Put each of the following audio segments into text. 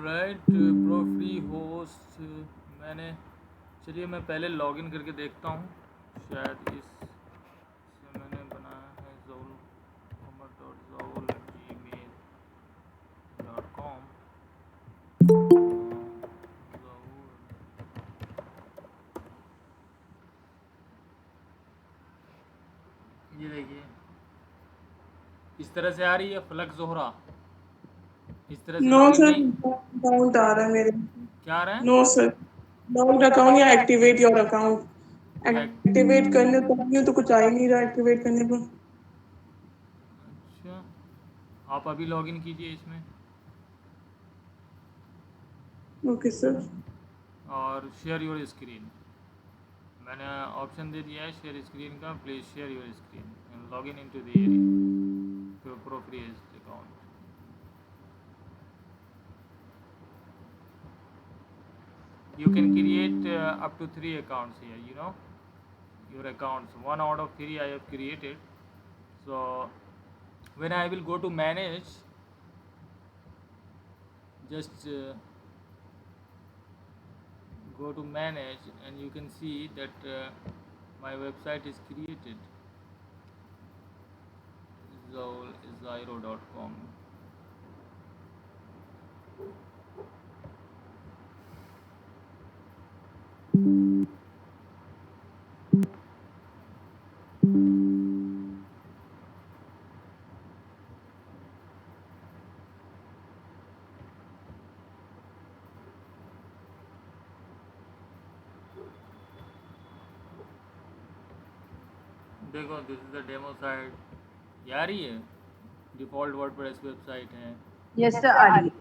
Right pro free host मैंने चलिए मैं पहले लॉगिन करके देखता हूँ। शायद इससे मैंने बनाया है zoul@gmail.com। ये देखिए इस तरह से आ रही है फ्लक्स जोहरा। इस तरह से नो लॉगिन सर, नहीं अकाउंट आ रहा है मेरे। क्या आ रहा है? नो सर, लॉग्ड अकाउंट या एक्टिवेट योर अकाउंट। एक्टिवेट करने तो नहीं तो कुछ आ ही नहीं रहा एक्टिवेट करने पर। अच्छा आप अभी लॉगिन कीजिए इसमें ओके सर। और शेयर योर स्क्रीन। मैंने ऑप्शन दे दिया है शेयर स्क्रीन का। Please share your screen and log in into the area pro free account. You can create up to 3 accounts here, your accounts. One out of 3 I have created. So when I will go to manage, just go to manage and you can see that my website is created, zoul.com. देखो this is the demo site. ये आ रही है default WordPress website है। Yes sir, आ रही है।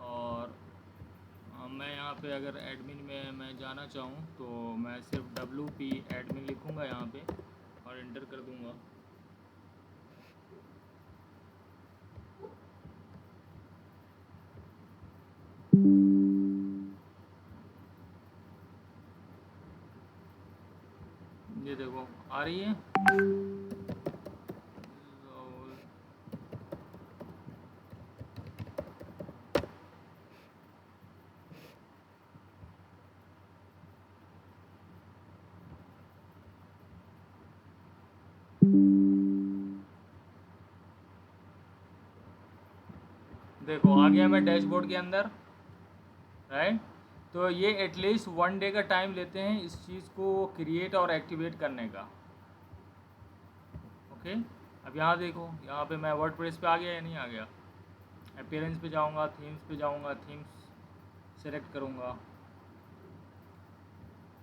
और मैं यहाँ पे अगर एडमिन में मैं जाना चाहूँ तो मैं सिर्फ WP एडमिन लिखूँगा यहाँ पे और एंटर कर दूँगा। ये देखो आ रही है। देखो आ गया मैं डैशबोर्ड के अंदर, राइट। तो ये एटलीस्ट 1 डे का टाइम लेते हैं इस चीज़ को क्रिएट और एक्टिवेट करने का। ओके अब यहाँ देखो, यहाँ पे मैं वर्डप्रेस पे आ गया या नहीं आ गया। अपीयरेंस पे जाऊँगा, थीम्स पे जाऊँगा, थीम्स सेलेक्ट करूँगा,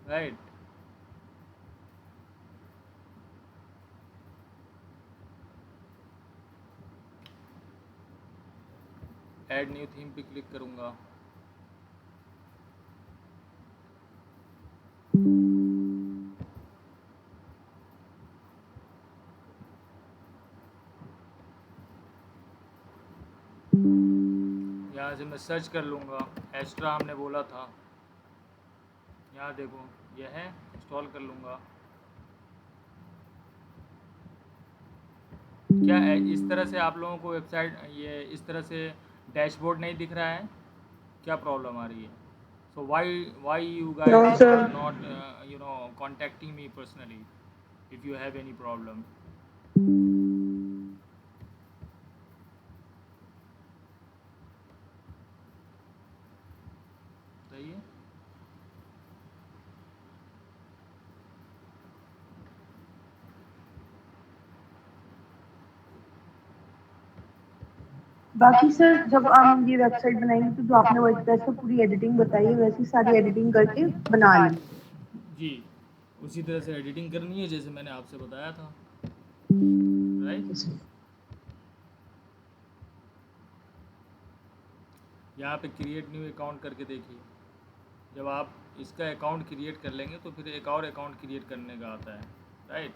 राइट। ऐड न्यू थीम पे क्लिक करूँगा। यहाँ से मैं सर्च कर लूँगा, एस्ट्रा हमने बोला था। यहाँ देखो यह है, इंस्टॉल कर लूँगा। क्या इस तरह से आप लोगों को वेबसाइट ये इस तरह से डैशबोर्ड नहीं दिख रहा है? क्या प्रॉब्लम आ रही है? So why you No guys sir. Are not contacting me personally if you have any problem. सही है। बाकी सर जब हम ये वेबसाइट बनाएंगे तो जो आपने वर्डप्रेस पर पूरी एडिटिंग बताई है वैसी सारी एडिटिंग करके बना ली। जी उसी तरह से एडिटिंग करनी है जैसे मैंने आपसे बताया था, राइट। यहाँ पे क्रिएट न्यू अकाउंट करके देखिए। जब आप इसका अकाउंट क्रिएट कर लेंगे तो फिर एक और अकाउंट क्रिएट करने का आता है, राइट।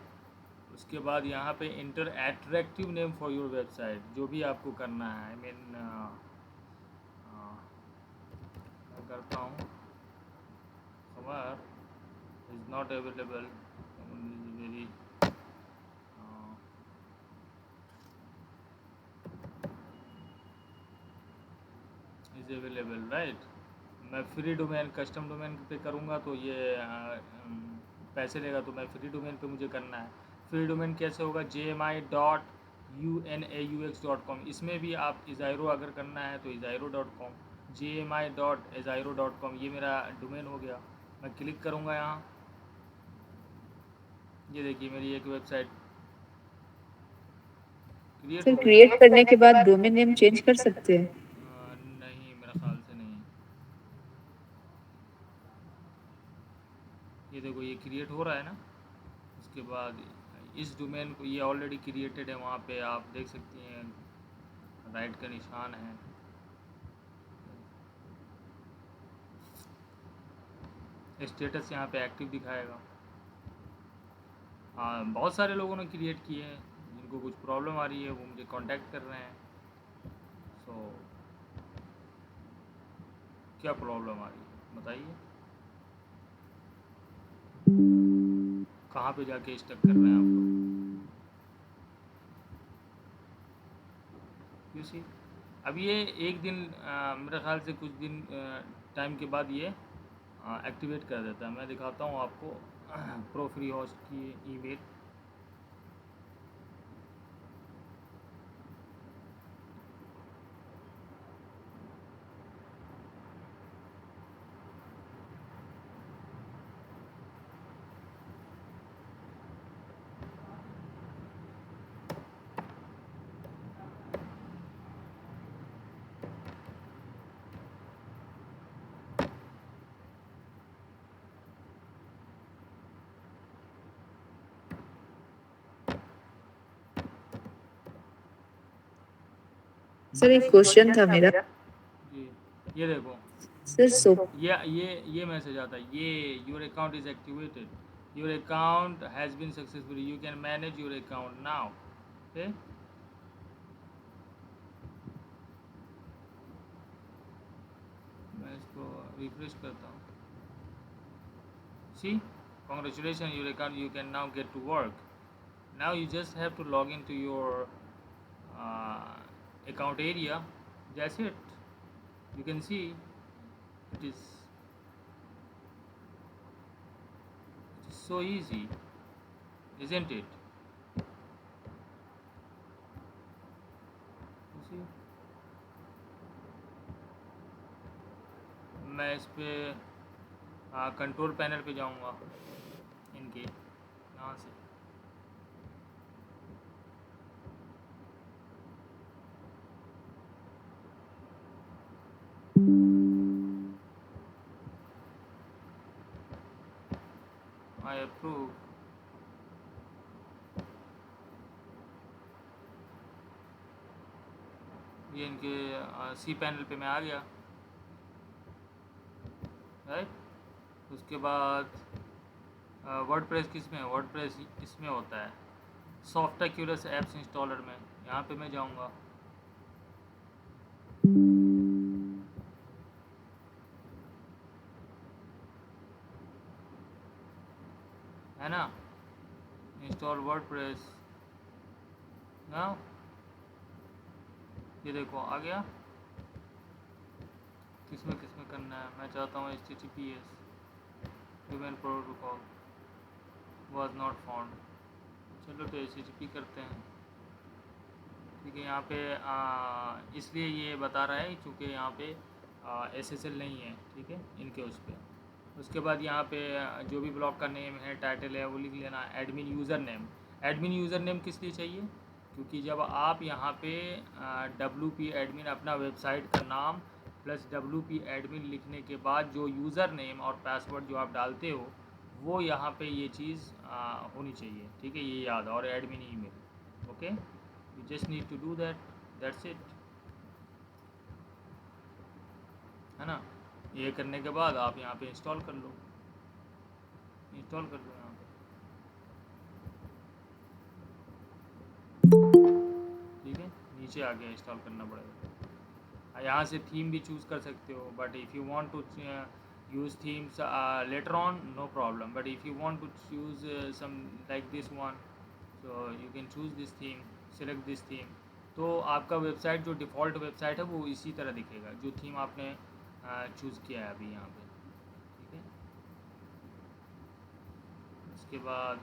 उसके बाद यहाँ पे inter attractive name for your website, जो भी आपको करना है। आई मीन मैं करता हूँ खबर is not available very is is available, right. मैं फ्री डोमेन, कस्टम डोमेन पे करूँगा तो ये पैसे लेगा, तो मैं फ्री डोमेन पे मुझे करना है। फ्री डोमेन कैसे होगा? jmi.unaux.com। इसमें भी आप इज़ाइरो अगर करना है तो इज़ाइरो.com, jmi.iziro.com, ये मेरा डोमेन हो गया। मैं क्लिक करूँगा यहाँ, ये देखिए मेरी एक वेबसाइट क्रिएट सर हो गई। क्रिएट करने के बाद डोमेन नेम चेंज कर सकते हैं? नहीं, मेरा ख्याल से नहीं। ये देखो ये क्रिएट हो रहा है ना, उसके बाद इस डोमेन को, ये ऑलरेडी क्रिएटेड है, वहाँ पे आप देख सकती हैं राइट का निशान है। स्टेटस यहाँ पे एक्टिव दिखाएगा। हाँ, बहुत सारे लोगों ने क्रिएट किए हैं, जिनको कुछ प्रॉब्लम आ रही है वो मुझे कांटेक्ट कर रहे हैं। सो क्या प्रॉब्लम आ रही है बताइए, कहाँ पे जाके स्टक कर रहे हैं आप लोग? यू सी, अब ये एक दिन मेरे ख्याल से कुछ दिन टाइम के बाद ये एक्टिवेट कर देता है। मैं दिखाता हूँ आपको प्रो फ्री होस्ट की ईमेल। सर एक क्वेश्चन था मेरा। जी, ये देखो सर सो ये मैसेज आता है, ये your account is activated, your account has been successful, you can manage your account now. Okay, मैं इसको रिफ्रेश करता हूँ। सी, congratulations, your account, you can now get to work. Now you just have to log into your account area. That's it. You can see it is so easy, isn't it? You see, मैं इस पे control panel पे जाऊंगा इनके यहाँ से। I approve। ये इनके सी पैनल पे मैं आ गया, राइट। उसके बाद वर्डप्रेस किस में है? वर्डप्रेस इसमें होता है, सॉफ्ट एक्यूरेस एप्स इंस्टॉलर में। यहाँ पे मैं जाऊँगा, है ना, इंस्टॉल वर्डप्रेस ना, ये देखो आ गया। किसमें करना है? मैं चाहता हूँ HTTPS domain protocol was not found. चलो तो HTTP करते हैं, ठीक है। यहाँ पे इसलिए ये बता रहा है क्योंकि यहाँ पे SSL नहीं है, ठीक है, इनके उस पर। उसके बाद यहाँ पे जो भी ब्लॉग का नेम है, टाइटल है, वो लिख लेना। Admin user name, admin user name किस लिए चाहिए? क्योंकि जब आप यहाँ पे WP एडमिन अपना वेबसाइट का नाम प्लस WP एडमिन लिखने के बाद जो यूज़र नेम और पासवर्ड जो आप डालते हो, वो यहाँ पे ये चीज़ होनी चाहिए, ठीक है, ये याद। और admin email, okay, you just need to do that, that's it, है ना। ये करने के बाद आप यहाँ पे इंस्टॉल कर लो, इंस्टॉल कर लो यहाँ पे, ठीक है। नीचे आके इंस्टॉल करना पड़ेगा। यहाँ से थीम भी चूज़ कर सकते हो, but if you want to use themes later on, no problem, but if you want to choose some like this one, so you can choose this theme, select this theme, तो आपका website जो default website है वो इसी तरह दिखेगा, जो theme आपने चूज़ किया है अभी यहाँ पे। ठीक है, उसके बाद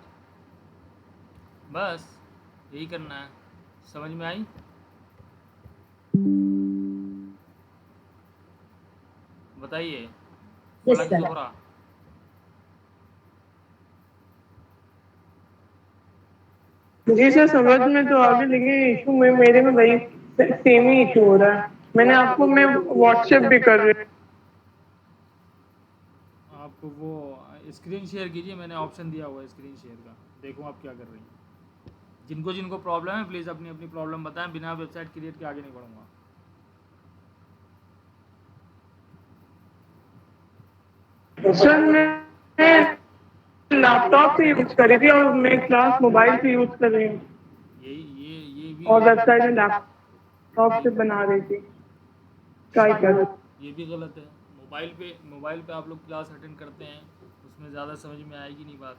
बस यही करना है। समझ में आई? बताइए यस फलक सर। जोहरा। जी सर, समझ में तो आ गया, लेकिन इशू में मेरे में वही सेम ही इशू हो रहा है। मैंने आपको मैं व्हाट्सएप भी कर रही हूँ। आप वो स्क्रीन शेयर कीजिए, मैंने ऑप्शन दिया हुआ है स्क्रीन शेयर का, देखो आप क्या कर रही हैं। जिनको जिनको प्रॉब्लम है प्लीज़ अपनी अपनी प्रॉब्लम बताएं, बिना वेबसाइट क्रिएट के आगे नहीं बढ़ूँगा। सर मैं लैपटॉप से यूज कर रही थी और मैं क्लास मोबाइल से यूज कर रही हूँ, ये भी और गलत वेबसाइट है। में लैपटॉप से बना रही थी। ट्राई कर। ये भी गलत है। मोबाइल पे आप लोग क्लास अटेंड करते हैं, उसमें ज़्यादा समझ में आएगी नहीं बात,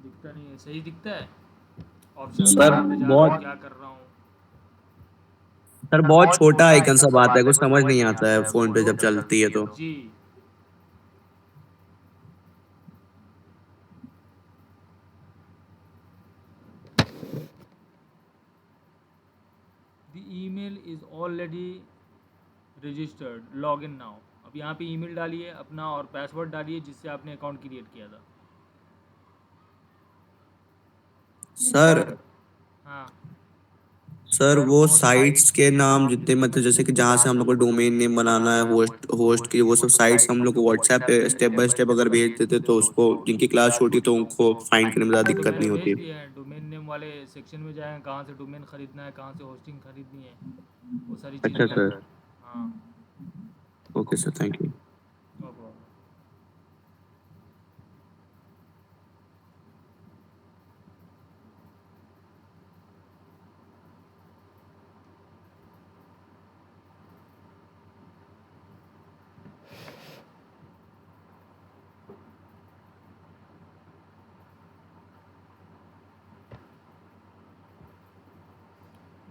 दिखता नहीं है, सही दिखता है ऑप्शन सर पे जा रहा हूँ, बहुत क्या कर रहा हूँ। सर बहुत छोटा आइकन सब आता है, कुछ समझ नहीं आता है फोन पे जब चलती है तो। जी, the email is already registered, log in now. अब यहाँ पे ईमेल डालिए अपना और पासवर्ड डालिए जिससे आपने अकाउंट क्रिएट किया था। सर हाँ, सर वो साइट्स के नाम जितने मतलब जैसे कि जहाँ से हम लोग को डोमेन नेम बनाना है, होस्ट होस्ट की वो सब साइट्स हम लोग को व्हाट्सएप पे स्टेप बाय स्टेप अगर भेज देते तो उसको जिनकी क्लास छोटी तो उनको फाइंड करने में ज़्यादा तो दिक्कत मैंने नहीं भेज होती। दिया है, डोमेन नेम वाले सेक्शन में जाएँ, कहाँ से डोमेन ख़रीदना है, कहाँ से होस्टिंग ख़रीदनी है, वो सारी चीज़ें अच्छा भेज। सर, हाँ, okay sir, thank you. No problem.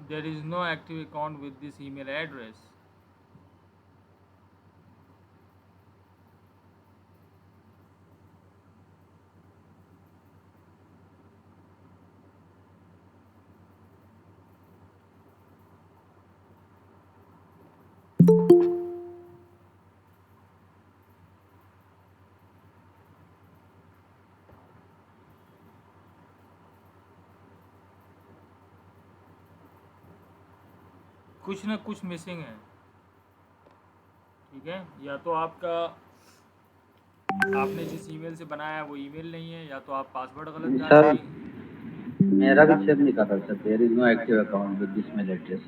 There is no active account with this email address. कुछ ना कुछ मिसिंग है। ठीक है, या तो आपका आपने जिस ईमेल से बनाया है वो ईमेल नहीं है, या तो आप पासवर्ड गलत डाल सर दिए। मेरा भी सेम निकाला sir, there is no active account with this mail address.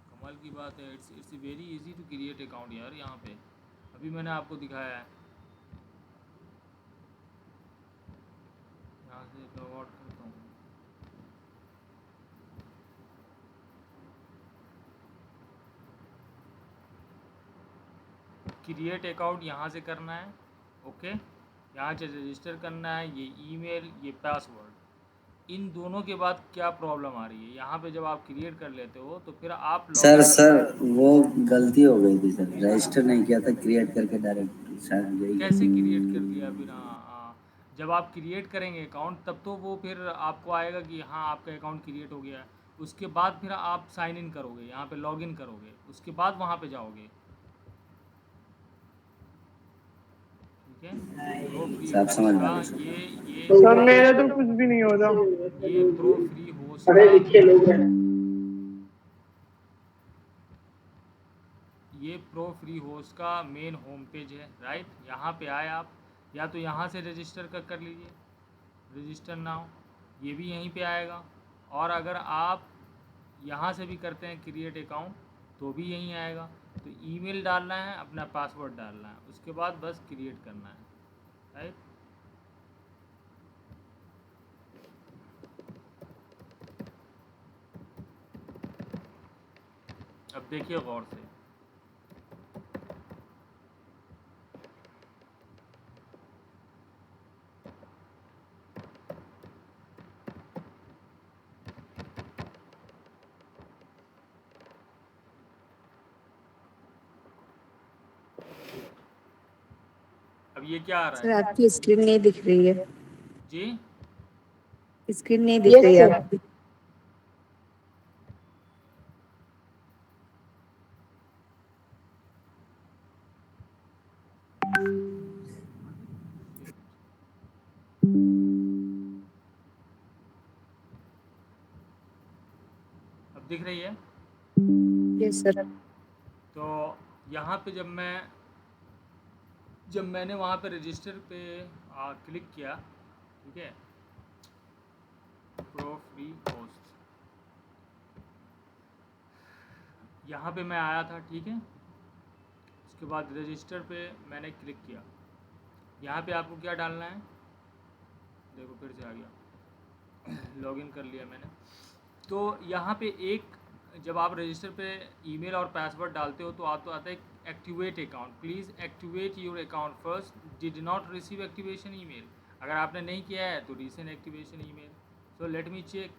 कमाल की बात है, it's very easy to create account यार। यहाँ पे अभी मैंने आपको दिखाया है, यहाँ से लॉग आउट करता हूँ। क्रिएट अकाउंट यहाँ से करना है, ओके, यहाँ से रजिस्टर करना है, ये ईमेल, ये पासवर्ड, इन दोनों के बाद क्या प्रॉब्लम आ रही है यहाँ पे, जब आप क्रिएट कर लेते हो तो फिर आप सर वो गलती हो गई थी सर, रजिस्टर नहीं किया था, क्रिएट करके डायरेक्ट शायद यही कैसे क्रिएट कर दिया बिना जब आप क्रिएट करेंगे अकाउंट तब तो वो फिर आपको आएगा कि हाँ आपका अकाउंट क्रिएट हो गया है, उसके बाद फिर आप साइन इन करोगे, यहाँ पे लॉग इन करोगे, उसके बाद वहाँ पे जाओगे। ठीक है, प्रो फ्री साफ समझ में आ होस्ट गया का सर। सर मेरा तो कुछ भी नहीं हो रहा। ये प्रो फ्री होस्ट पढ़े का लिखे लोग हैं। ये प्रो फ्री होस्ट का मेन होम पेज है, राइट। यहाँ पे आए आप, या तो यहाँ से रजिस्टर कर लीजिए, रजिस्टर नाउ, ये भी यहीं पे आएगा, और अगर आप यहाँ से भी करते हैं क्रिएट अकाउंट तो भी यहीं आएगा। तो ईमेल डालना है, अपना पासवर्ड डालना है, उसके बाद बस क्रिएट करना है, राइट। अब देखिए गौर से, ये क्या आ रहा सर है आपकी स्क्रीन नहीं दिख रही है, जी? स्क्रीन नहीं दिख रही है आपकी। अब दिख रही है? Yes sir. तो यहाँ पे जब मैंने वहाँ पे रजिस्टर पे क्लिक किया, ठीक है, प्रो फ्री होस्ट, यहाँ पे मैं आया था, ठीक है। उसके बाद रजिस्टर पे मैंने क्लिक किया। यहाँ पे आपको क्या डालना है, देखो फिर से आ गया लॉगिन कर लिया मैंने। तो यहाँ पे जब आप रजिस्टर पे ईमेल और पासवर्ड डालते हो तो आता है activate account, please activate your account first, did not receive activation email. अगर आपने नहीं किया है तो resend activation email. So let me check.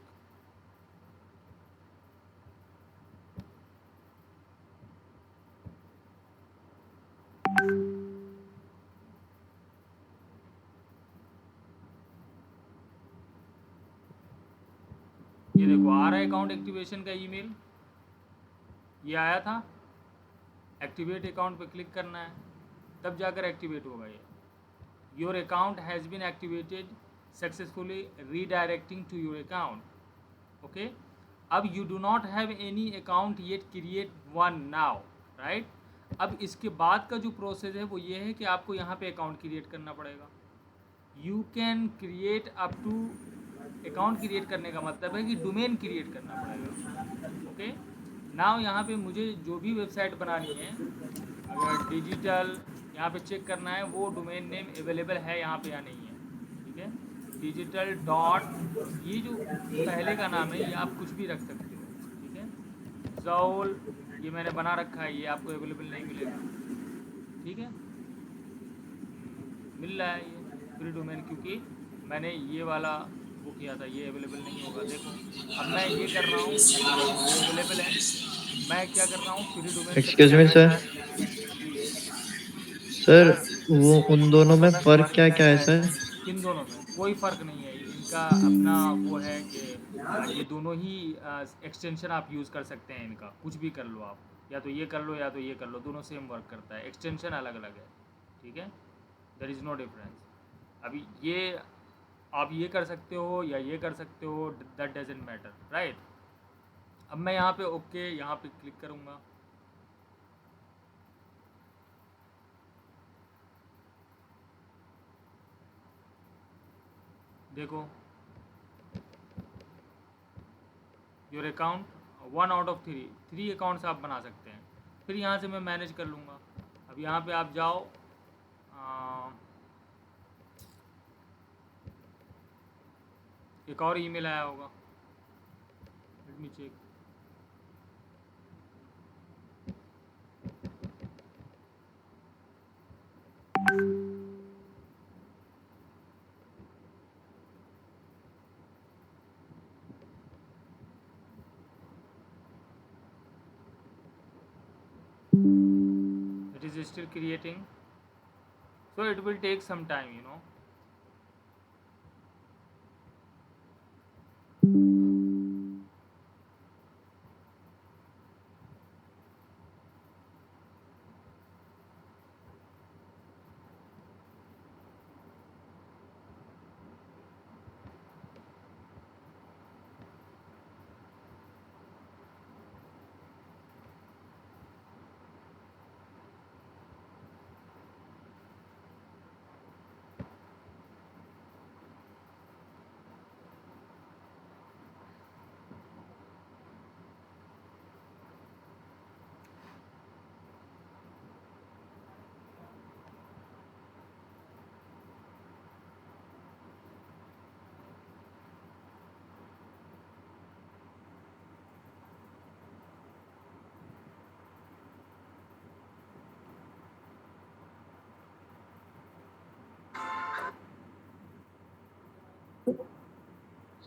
ये देखो आ रहा है अकाउंट एक्टिवेशन का ईमेल, ये आया था। एक्टिवेट अकाउंट पे क्लिक करना है, तब जाकर एक्टिवेट होगा ये। Your account has been activated successfully, redirecting to your account. Okay, अब you do not have any account yet, create one now, right. अब इसके बाद का जो प्रोसेस है वो ये है कि आपको यहाँ पे अकाउंट क्रिएट करना पड़ेगा। You can create up to, account create करने का मतलब है कि डोमेन क्रिएट करना पड़ेगा। ओके, नाउ यहाँ पे मुझे जो भी वेबसाइट बनानी है, अगर डिजिटल यहाँ पे चेक करना है वो डोमेन नेम अवेलेबल है यहाँ पे या नहीं है, ठीक है। डिजिटल डॉट, ये जो पहले का नाम है ये आप कुछ भी रख सकते हो, ठीक है। जौल ये मैंने बना रखा है, ये आपको अवेलेबल नहीं मिलेगा, ठीक है। मिल रहा है ये फ्री डोमेन, क्योंकि मैंने ये वाला वो किया था, ये अवेलेबल नहीं होगा। देखो अब मैं ये कर रहा हूँ, ये अवेलेबल है। मैं क्या कर रहा हूँ, free domain excuse me sir. Sir वो उन दोनों में फ़र्क क्या क्या है सर? किन दोनों में कोई फ़र्क नहीं है, इनका अपना वो है कि ये दोनों ही एक्सटेंशन आप यूज़ कर सकते हैं। इनका कुछ भी कर लो आप, या तो ये कर लो या तो ये कर लो, दोनों सेम वर्क करता है, एक्सटेंशन अलग अलग है, ठीक है। There is no difference. अभी ये आप ये कर सकते हो या ये कर सकते हो, दैट डजेंट मैटर, राइट। अब मैं यहाँ पे ओके यहाँ पे क्लिक करूँगा। देखो your account 1 out of 3 accounts आप बना सकते हैं। फिर यहाँ से मैं मैनेज कर लूँगा। अब यहाँ पे आप जाओ, एक और ईमेल आया होगा, let me check. It is still creating, so it will take some time, you know.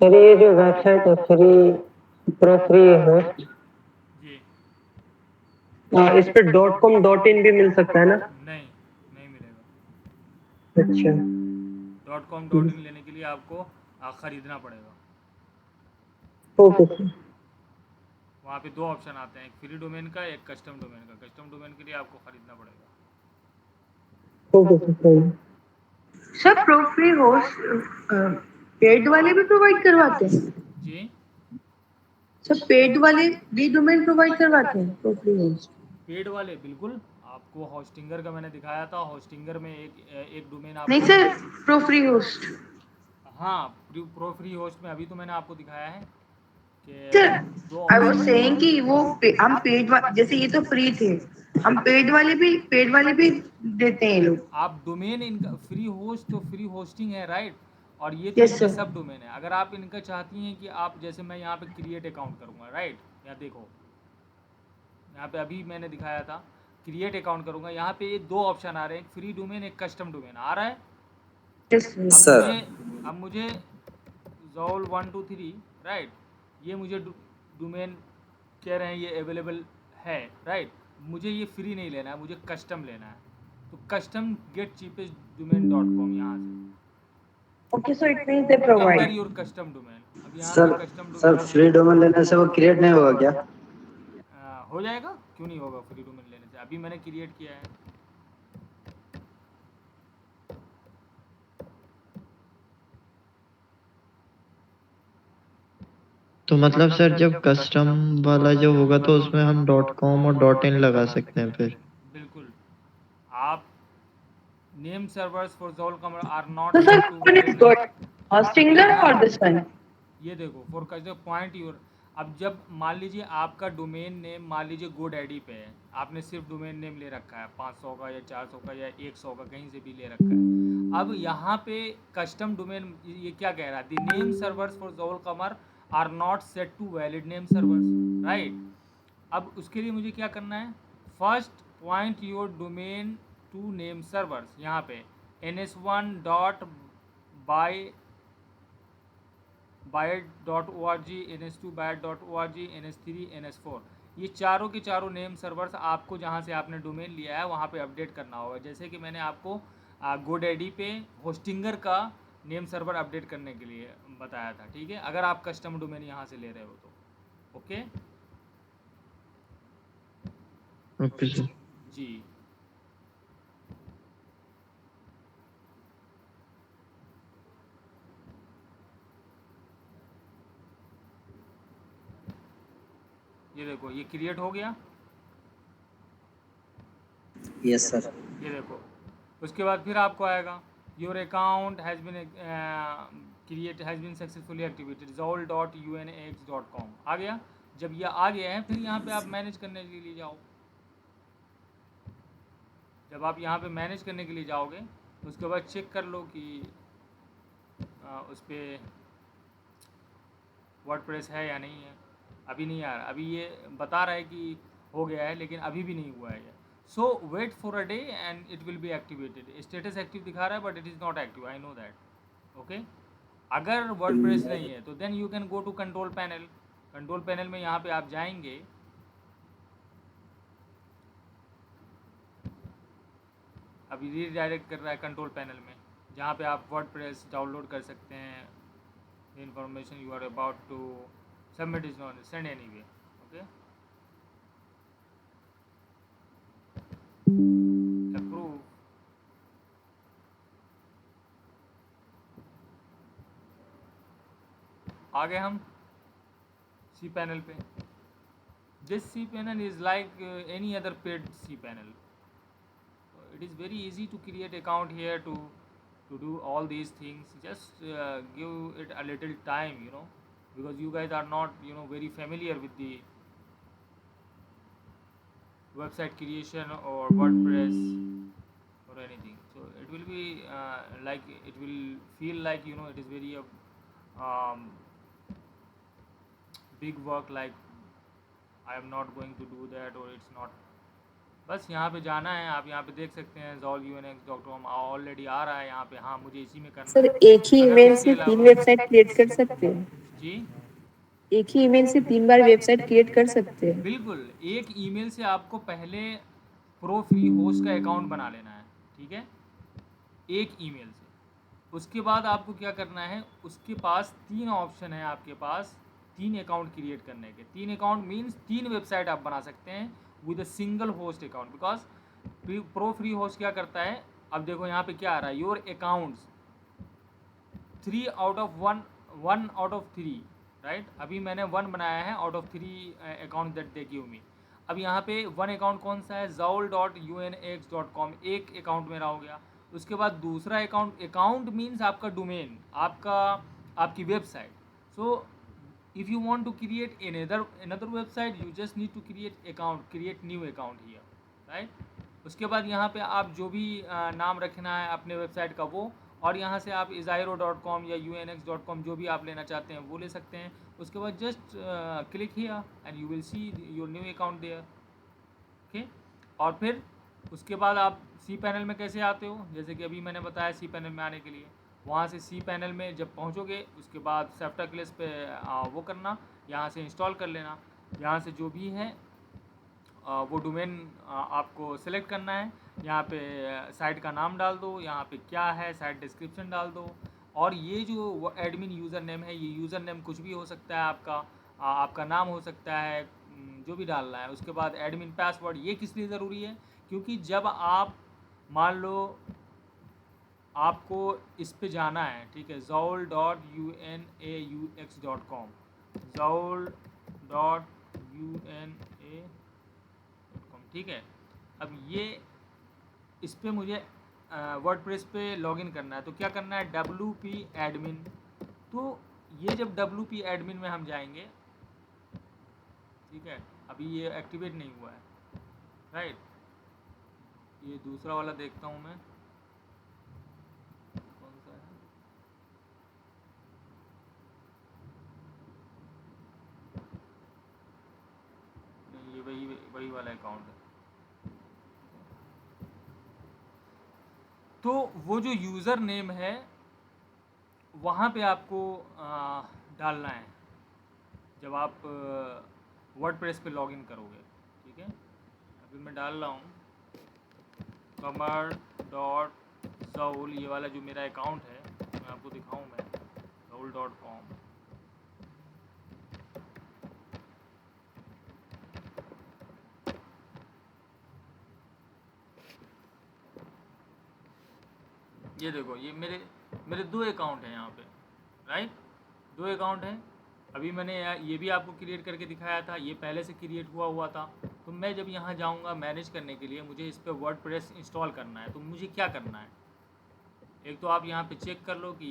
Sir ये जो वेबसाइट है प्रो फ्री होस्ट, जी इस पे .com .in भी मिल सकता है ना? नहीं, नहीं मिलेगा। अच्छा .com.in लेने के लिए आपको खरीदना पड़ेगा। Okay sir. वहाँ पे दो ऑप्शन आते हैं, एक फ्री डोमेन का, एक कस्टम डोमेन का। कस्टम डोमेन के लिए आपको खरीदना पड़ेगा। ओके सर सही। Sir pro free host paid वाले भी प्रोवाइड करवाते हैं? जी, सर पेड वाले भी डोमेन प्रोवाइड करवाते हैं प्रो फ्री होस्ट? पेड वाले बिल्कुल। आपको होस्टिंगर का मैंने दिखाया था, होस्टिंगर में एक डोमेन नहीं आपको। Sir, pro free host. हाँ, प्रो फ्री होस्ट में अभी तो मैंने आपको दिखाया है कि सर दो आई वाज ऑप्शन। सेइंग कि वो हम पेड जैसे ये तो फ्री थे, हम पेड वाले भी देते हैं ये लोग। आप डोमेन इनका फ्री होस्ट तो फ्री होस्टिंग है, राइट। और ये तो यस इनका सर। सब डोमेन है। अगर आप इनका चाहती हैं कि आप, जैसे मैं यहाँ पे क्रिएट अकाउंट करूँगा, राइट। यहाँ देखो, यहाँ पे अभी मैंने दिखाया था क्रिएट अकाउंट करूँगा। यहाँ पे ये दो ऑप्शन आ रहे हैं, एक फ्री डोमेन, एक कस्टम डोमेन आ रहा है। यस अब सर। मुझे Zol 1 2 3, राइट, ये मुझे डोमेन कह रहे हैं ये अवेलेबल है, राइट। मुझे ये फ्री नहीं लेना है, मुझे कस्टम लेना है। तो कस्टम गेट चीपेस्ट डोमेन.com यहाँ से okay so it means they provide. Compare your custom domain. अब यहाँ सर पे custom sir domain free domain लेने से वो क्रिएट नहीं होगा क्या? हो जाएगा, क्यों नहीं होगा फ्री डोमेन लेने से। अभी मैंने क्रिएट किया है। तो मतलब सर जब कस्टम वाला जो होगा तो उसमें हम .com और .in लगा सकते हैं फिर? बिल्कुल। आप name servers for Zol are not So sir, set to when it got Hostinger or this one? ये देखो फॉर पॉइंट योर। अब जब मान लीजिए आपका डोमेन नेम मान लीजिए GoDaddy पे है, आपने सिर्फ डोमेन नेम ले रखा है 500 का या 400 का या 100 का, कहीं से भी ले रखा है। अब यहाँ पे कस्टम डोमेन ये क्या कह रहा है, the name servers for Zol are not set to valid name servers, right. अब उसके लिए मुझे क्या करना है, first point your domain to name servers. यहाँ पे ns1.byte.org, ns2byte.org, ns3, ns4, ये चारों के चारों नेम सर्वर्स आपको जहाँ से आपने डोमेन लिया है वहाँ पे अपडेट करना होगा। जैसे कि मैंने आपको GoDaddy पे होस्टिंगर का नेम सर्वर अपडेट करने के लिए बताया था, ठीक है, अगर आप कस्टम डोमेन यहाँ से ले रहे हो तो। Okay okay sir. जी। ये देखो ये क्रिएट हो गया। Yes sir. ये देखो, उसके बाद फिर आपको आएगा your account has been successfully activated zol.unx.com आ गया। जब ये आ गया है, फिर यहाँ पे आप मैनेज करने के लिए जाओ। जब आप यहाँ पे मैनेज करने के लिए जाओगे तो उसके बाद चेक कर लो कि उस पर वर्डप्रेस है या नहीं है। अभी नहीं आ रहा, अभी ये बता रहा है कि हो गया है, लेकिन अभी भी नहीं हुआ है ये। So wait for a day and it will be activated. Status active दिखा रहा है but it is not active, I know that. Okay, अगर वर्डप्रेस नहीं है तो then you can go to control panel. Control panel में यहाँ पे आप जाएंगे, अभी रीडायरेक्ट कर रहा है कंट्रोल पैनल में, जहाँ पे आप वर्डप्रेस डाउनलोड कर सकते हैं। Information you are about to submit is not send anyway. Okay, approve. आ गए हम सी पैनल पे। This C panel is like any other paid C panel. It is very easy to create account here to do all these things. Just give it a little time, you know, because you guys are not, you know, very familiar with the website creation or WordPress or anything. So it will be like, it will feel like, you know, it is very big work, like I am not going to do that, or it's not। बस यहाँ पे जाना है, आप यहाँ पे देख सकते हैं zolunx.com ऑलरेडी आ रहा है यहाँ पे। हाँ, मुझे इसी में करना सर है। एक ही अगर ईमेल इसके से अलावा 3 वेबसाइट क्रिएट कर सकते हैं? जी एक ही ईमेल से 3 बार वेबसाइट क्रिएट कर सकते हैं? बिल्कुल। एक ईमेल से आपको पहले प्रो फ्री होस्ट का अकाउंट बना लेना है, ठीक है। एक ईमेल से। उसके बाद आपको क्या करना है, उसके पास 3 ऑप्शन है आपके पास 3 अकाउंट क्रिएट करने के। 3 अकाउंट मीन्स 3 वेबसाइट आप बना सकते हैं with a single host account, because pro free host क्या करता है, अब देखो यहाँ पे क्या आ रहा है, your accounts 3 out of 1 out of 3, right. अभी मैंने 1 बनाया है out of 3 account that they give me. अब यहाँ पे 1 अकाउंट कौन सा है, zaul.unx.com, एक अकाउंट मेरा हो गया। उसके बाद दूसरा अकाउंट मीन्स आपका डोमेन, आपकी website. So if you want to create another website, you just need to create new account here, right। उसके बाद यहाँ पे आप जो भी नाम रखना है अपने वेबसाइट का वो, और यहाँ से आप zairo.com या unx.com जो भी आप लेना चाहते हैं वो ले सकते हैं। उसके बाद just click here and you will see your new account there, okay. और फिर उसके बाद आप सी पैनल में कैसे आते हो, जैसे कि अभी मैंने बताया सी पैनल में आने के लिए, वहाँ से सी पैनल में जब पहुँचोगे उसके बाद सेफ्टाक्लिस पे वो करना, यहाँ से इंस्टॉल कर लेना। यहाँ से जो भी है वो डोमेन आपको सेलेक्ट करना है, यहाँ पे साइट का नाम डाल दो, यहाँ पे क्या है साइट डिस्क्रिप्शन डाल दो, और ये जो एडमिन यूज़र नेम है, ये यूज़र नेम कुछ भी हो सकता है आपका नाम हो सकता है, जो भी डालना है। उसके बाद एडमिन पासवर्ड, ये किस लिए ज़रूरी है, क्योंकि जब आप मान लो आपको इस पे जाना है, ठीक है, zaul.unaux.com, zaul.unaux.com, ठीक है। अब ये इस पे मुझे वर्डप्रेस पे लॉगिन करना है, तो क्या करना है, wp admin। तो ये जब wp admin में हम जाएंगे, ठीक है, अभी ये एक्टिवेट नहीं हुआ है, राइट। ये दूसरा वाला देखता हूँ मैं, कौन सा है, नहीं ये वही वाला अकाउंट है। तो वो जो यूज़र नेम है वहाँ पे आपको डालना है जब आप वर्डप्रेस पे लॉगिन करोगे, ठीक है। अभी मैं डाल रहा हूँ कमर.zaul, ये वाला जो मेरा अकाउंट है मैं आपको दिखाऊँ, मैं zaul.com, ये देखो, ये मेरे 2 अकाउंट हैं यहाँ पे, राइट, 2 अकाउंट हैं। अभी मैंने ये भी आपको क्रिएट करके दिखाया था, ये पहले से क्रिएट हुआ था। तो मैं जब यहाँ जाऊँगा मैनेज करने के लिए, मुझे इस पर वर्डप्रेस इंस्टॉल करना है, तो मुझे क्या करना है, एक तो आप यहाँ पे चेक कर लो कि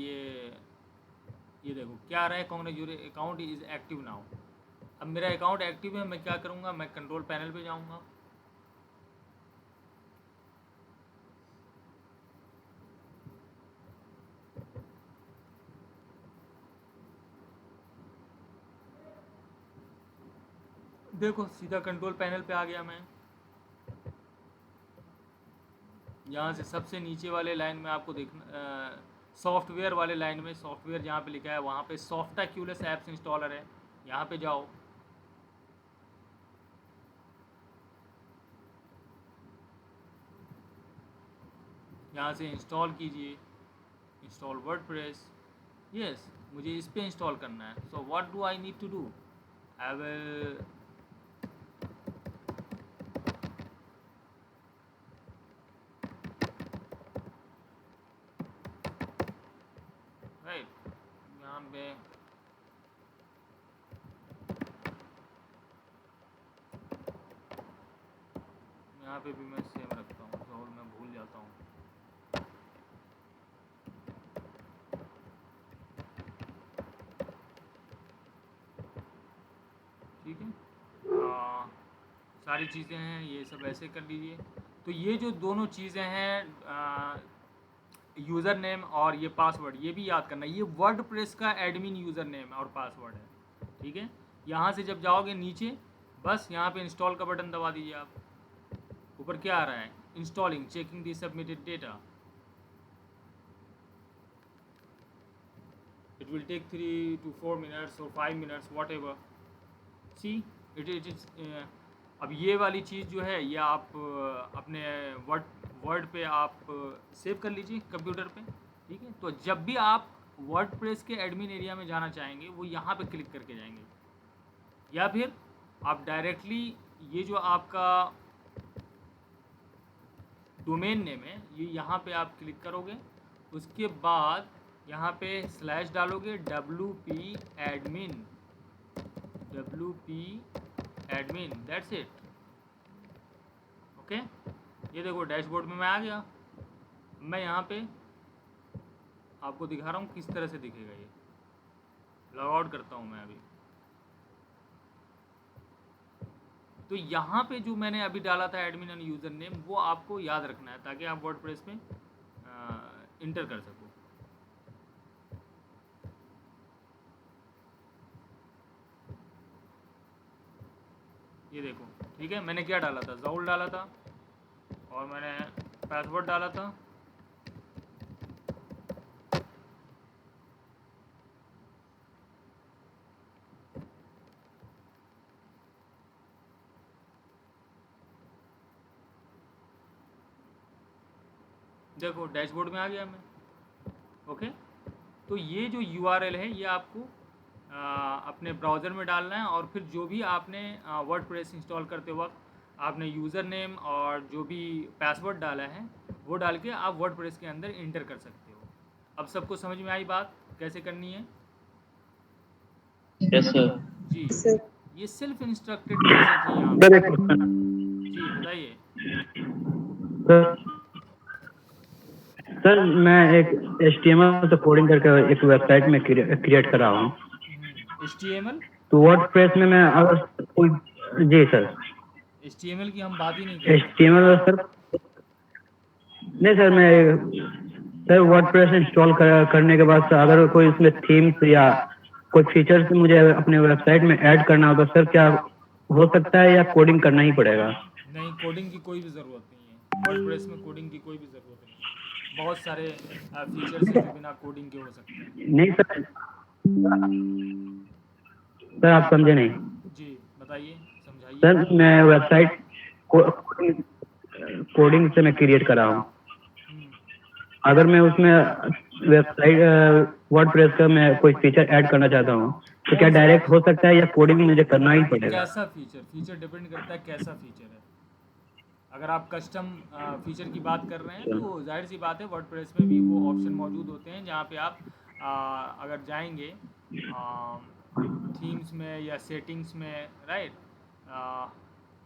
ये देखो क्या आ रहा है, your account is active now. अब मेरा अकाउंट एक्टिव है, मैं क्या करूँगा, मैं कंट्रोल पैनल पे जाऊँगा, देखो सीधा कंट्रोल पैनल पे आ गया मैं। यहाँ से सबसे नीचे वाले लाइन में आपको देखना, सॉफ्टवेयर वाले लाइन में, सॉफ्टवेयर जहाँ पे लिखा है वहाँ पे सॉफ्टाक्यूलस ऐप्स इंस्टॉलर है, यहाँ पे जाओ। यहाँ से इंस्टॉल कीजिए, इंस्टॉल वर्डप्रेस, यस, मुझे इस पे इंस्टॉल करना है। So what do I need to do, I will write, यहाँ पे भी मैं सेम रखता हूँ, और मैं भूल जाता हूँ। ठीक है, सारी चीज़ें हैं, ये सब ऐसे कर लीजिए। तो ये जो दोनों चीज़ें हैं, यूज़र नेम और ये पासवर्ड, ये भी याद करना, ये वर्डप्रेस का एडमिन यूज़र नेम और पासवर्ड है, ठीक है। यहाँ से जब जाओगे नीचे, बस यहाँ पे इंस्टॉल का बटन दबा दीजिए आप। ऊपर क्या आ रहा है, installing, checking the submitted data, it will take 3 to 4 minutes और 5 minutes whatever. See it is अब ये वाली चीज़ जो है ये आप अपने वर्ड पे आप सेव कर लीजिए कंप्यूटर पे, ठीक है। तो जब भी आप वर्डप्रेस के एडमिन एरिया में जाना चाहेंगे वो यहाँ पे क्लिक करके जाएंगे, या फिर आप डायरेक्टली ये जो आपका डोमेन नेम है ये यहाँ पे आप क्लिक करोगे, उसके बाद यहाँ पे स्लैश डालोगे WP admin, that's it. Okay, ये देखो डैशबोर्ड में मैं आ गया। मैं यहाँ पे आपको दिखा रहा हूँ किस तरह से दिखेगा ये। लॉग आउट करता हूँ मैं अभी। तो यहाँ पे जो मैंने अभी डाला था एडमिन एंड यूज़र नेम, वो आपको याद रखना है ताकि आप वर्डप्रेस में इंटर कर सको। ये देखो, ठीक है। मैंने क्या डाला था, ज़ाउल डाला था और मैंने पासवर्ड डाला था। देखो डैशबोर्ड में आ गया मैं। ओके, तो ये जो URL है ये आपको अपने ब्राउज़र में डालना है, और फिर जो भी आपने वर्डप्रेस इंस्टॉल करते वक्त आपने यूज़र नेम और जो भी पासवर्ड डाला है वो डाल के आप वर्डप्रेस के अंदर इंटर कर सकते हो। अब सबको समझ में आई बात कैसे करनी है? Yes sir. जी, सर ये सेल्फ इंस्ट्रक्टेड क्लासेस थी यहाँ सर पे। एक क्वेश्चन जी बताइए। सर मैं एक HTML से कोडिंग करके एक वेबसाइट में क्रिएट कर रहा हूँ, HTML तो वर्डप्रेस में मैं अगर कोई, जी सर, HTML की हम बात ही नहीं कर रहे हैं। HTML सर नहीं सर, मैं सर वर्डप्रेस इंस्टॉल करने के बाद अगर कोई इसमें थीम्स या कोई फीचर्स मुझे अपने वेबसाइट में ऐड करना हो तो सर क्या हो सकता है या कोडिंग करना ही पड़ेगा? नहीं, कोडिंग की कोई भी ज़रूरत नहीं है। वर्डप्रेस में कोडिंग की कोई भी ज़रूरत नहीं है। बहुत सारे फीचर्स हैं जो बिना कोडिंग के हो सकते हैं। नहीं सर आप समझे नहीं। जी बताइए, समझाइए। सर मैं वेबसाइट कोडिंग से मैं क्रिएट कर रहा हूँ, अगर मैं उसमें वेबसाइट वर्डप्रेस का मैं कोई फीचर ऐड करना चाहता हूँ तो क्या डायरेक्ट हो सकता है या कोडिंग मुझे करना ही पड़ेगा? कैसा फीचर डिपेंड करता है कैसा फीचर है। अगर आप कस्टम फीचर की बात कर रहे हैं तो जाहिर सी बात है वर्डप्रेस में भी वो ऑप्शन मौजूद होते हैं जहाँ पे आप अगर जाएंगे थीम्स में या सेटिंग्स में, राइट,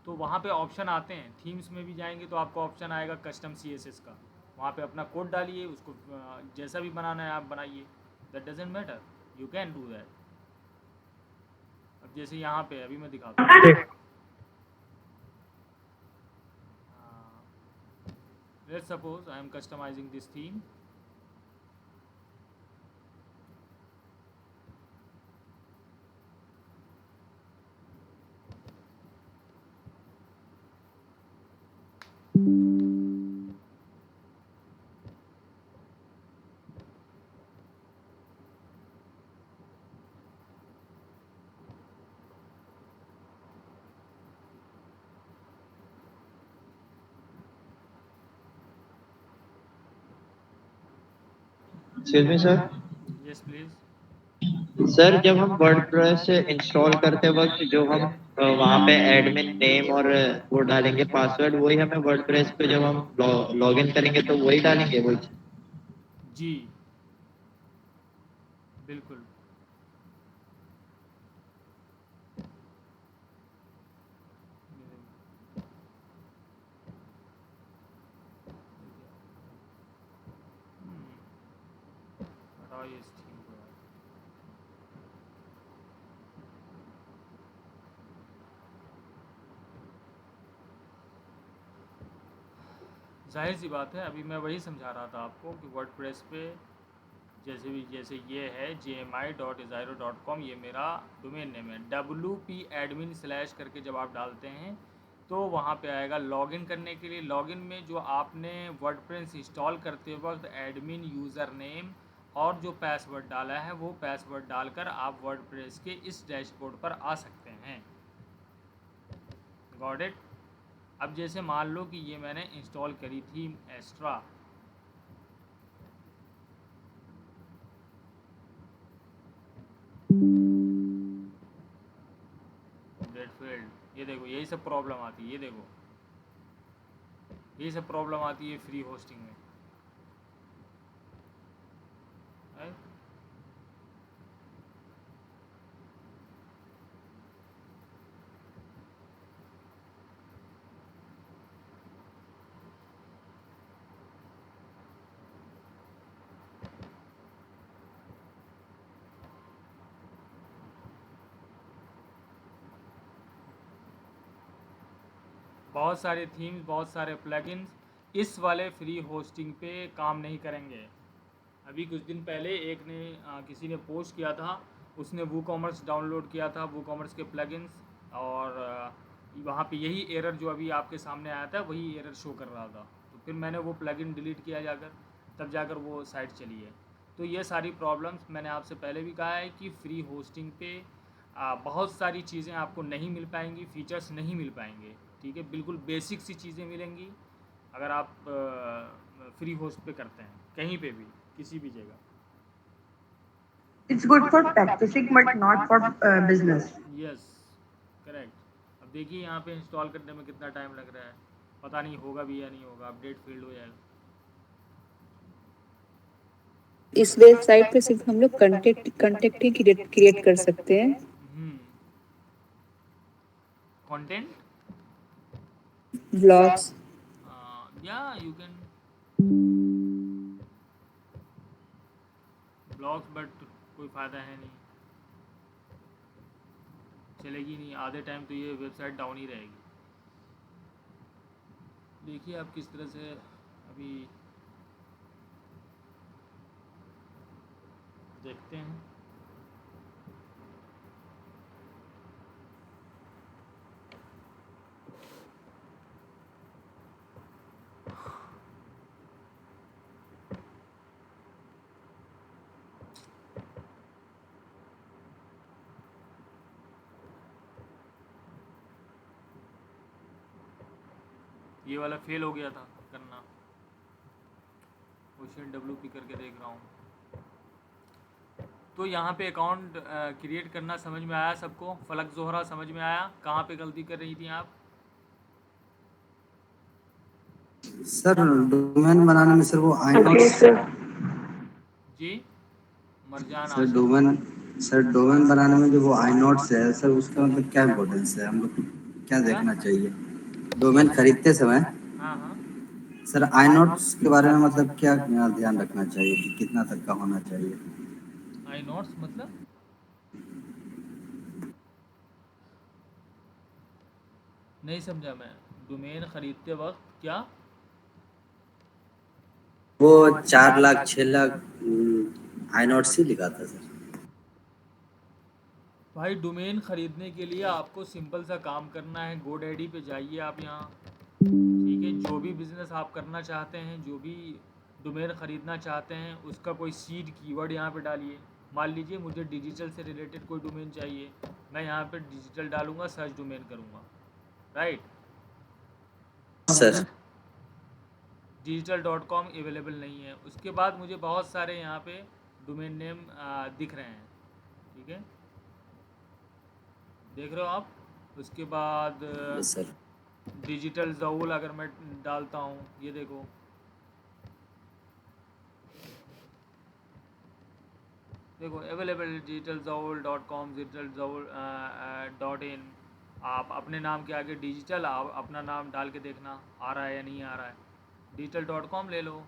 तो वहाँ पे ऑप्शन आते हैं। थीम्स में भी जाएंगे तो आपको ऑप्शन आएगा कस्टम CSS का, वहाँ पे अपना कोड डालिए, उसको जैसा भी बनाना है आप बनाइए, that doesn't matter, you can do that. अब जैसे यहाँ पे अभी मैं दिखाता हूँ। Let's suppose I am customizing this theme. Excuse me sir. Yes, please. Sir जब हम वर्डप्रेस इंस्टॉल करते वक्त जो हम वहाँ पे एडमिन नेम और वो डालेंगे पासवर्ड, वही हमें वर्डप्रेस पे जब हम लॉगिन करेंगे तो वही डालेंगे वही? जी बिल्कुल। हटाओ ये theme को यार। जाहिर सी बात है, अभी मैं वही समझा रहा था आपको कि वर्डप्रेस पे जैसे ये है gmi.isairo.com, ये मेरा डोमेन नेम है। WP admin / करके जब आप डालते हैं तो वहाँ पे आएगा लॉगिन करने के लिए। लॉगिन में जो आपने वर्डप्रेस इंस्टॉल करते वक्त एडमिन यूज़र नेम और जो पासवर्ड डाला है वो पासवर्ड डालकर आप वर्डप्रेस के इस डैशबोर्ड पर आ सकते हैं। Got it? अब जैसे मान लो कि ये मैंने इंस्टॉल करी थी एस्ट्रा, अपडेट फील्ड, ये देखो यही सब प्रॉब्लम आती है, ये देखो यही सब प्रॉब्लम आती है फ्री होस्टिंग में, right? बहुत सारे थीम्स, बहुत सारे प्लगइन्स इस वाले फ्री होस्टिंग पे काम नहीं करेंगे। अभी कुछ दिन पहले एक ने किसी ने पोस्ट किया था, उसने वूकॉमर्स डाउनलोड किया था, वूकॉमर्स के प्लगइन्स, और वहाँ पे यही एरर जो अभी आपके सामने आया था वही एरर शो कर रहा था। तो फिर मैंने वो प्लगइन डिलीट किया जाकर, तब जाकर वो साइट चली है। तो ये सारी प्रॉब्लम्स मैंने आपसे पहले भी कहा है कि फ्री होस्टिंग पे बहुत सारी चीज़ें आपको नहीं मिल पाएंगी, फीचर्स नहीं मिल पाएंगे, ठीक है। बिल्कुल बेसिक सी चीज़ें मिलेंगी अगर आप फ्री होस्ट पे करते हैं, कहीं पे भी, किसी भी जगह। It's good for practicing, but not for business. Yes, correct. अब देखिए यहाँ पे इंस्टॉल करने में कितना टाइम लग रहा है, पता नहीं होगा भी या नहीं होगा, अपडेट फील्ड हो जाएगा। इस वेबसाइट पे सिर्फ हम लोग कंटेंट ही क्रिएट कर सकते हैं। कंटेंट, ब्लॉग्स, या यू कैन ब्लॉग्स, बट कोई फ़ायदा है नहीं, चलेगी नहीं, आधे टाइम तो ये वेबसाइट डाउन ही रहेगी। देखिए आप किस तरह से अभी देखते हैं। ये वाला फेल हो गया था करना, क्वेश्चन WP करके देख रहा हूँ। तो यहाँ पे अकाउंट क्रिएट करना समझ में आया सबको? फलक जोहरा समझ में आया कहाँ पे गलती कर रही थी आप? सर डोमेन बनाने में सर वो ओके आइनोड्स सर। जी मरजान सर आशिफ, डोमेन बनाने में जो वो आइनोड्स है सर, उसका मतलब क्या इम्पोर्टेंस है, हम लोग को क्या देखना चाहिए डोमेन खरीदते समय? हाँ हाँ, सर आइनोड्स के बारे में मतलब क्या ध्यान रखना चाहिए कि कितना तक का होना चाहिए? आई नोट्स मतलब नहीं समझा मैं। डोमेन खरीदते वक्त क्या? वो 4 लाख 6 लाख आइनोड्स ही लिखा था सर। भाई डोमेन ख़रीदने के लिए आपको सिंपल सा काम करना है, GoDaddy पे जाइए आप यहाँ, ठीक है। जो भी बिज़नेस आप करना चाहते हैं, जो भी डोमेन ख़रीदना चाहते हैं, उसका कोई सीड कीवर्ड यहाँ पे डालिए। मान लीजिए मुझे डिजिटल से रिलेटेड कोई डोमेन चाहिए, मैं यहाँ पे डिजिटल डालूँगा, सर्च डोमेन करूँगा, राइट। सर digital.com अवेलेबल नहीं है। उसके बाद मुझे बहुत सारे यहाँ पे डोमेन नेम दिख रहे हैं, ठीक है, देख रहे हो आप। उसके बाद सर डिजिटल ज़ाउल अगर मैं डालता हूँ, ये देखो, देखो अवेलेबल digitalzaul.com, digitalzaul.in। आप अपने नाम के आगे डिजिटल, आप अपना नाम डाल के देखना आ रहा है या नहीं आ रहा है। digital.com ले लो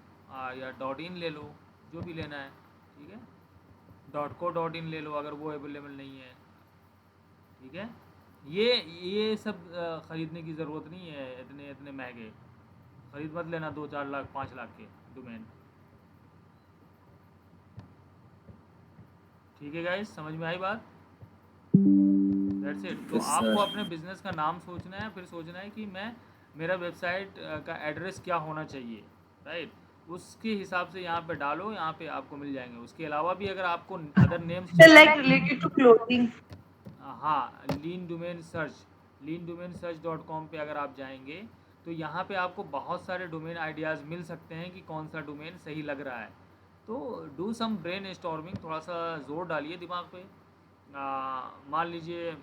या .in ले लो, जो भी लेना है, ठीक है। .co.in ले लो अगर वो अवेलेबल नहीं है, ठीक है। ये सब ख़रीदने की ज़रूरत नहीं है, इतने महंगे ख़रीद मत लेना, 2-4 लाख 5 लाख के डोमेन, ठीक है गाइस, समझ में आई बात? That's it. तो Yes, आपको sir. अपने बिजनेस का नाम सोचना है, फिर सोचना है कि मेरा वेबसाइट का एड्रेस क्या होना चाहिए, राइट। उसके हिसाब से यहाँ पे डालो, यहाँ पे आपको मिल जाएंगे। उसके अलावा भी अगर आपको other names They're like related to clothing. हाँ, लीन डोमेन सर्च, leandomainsearch.com पे अगर आप जाएंगे तो यहाँ पे आपको बहुत सारे डोमेन आइडियाज़ मिल सकते हैं कि कौन सा डोमेन सही लग रहा है। तो डू सम ब्रेन स्टॉर्मिंग, थोड़ा सा ज़ोर डालिए दिमाग पे। मान लीजिए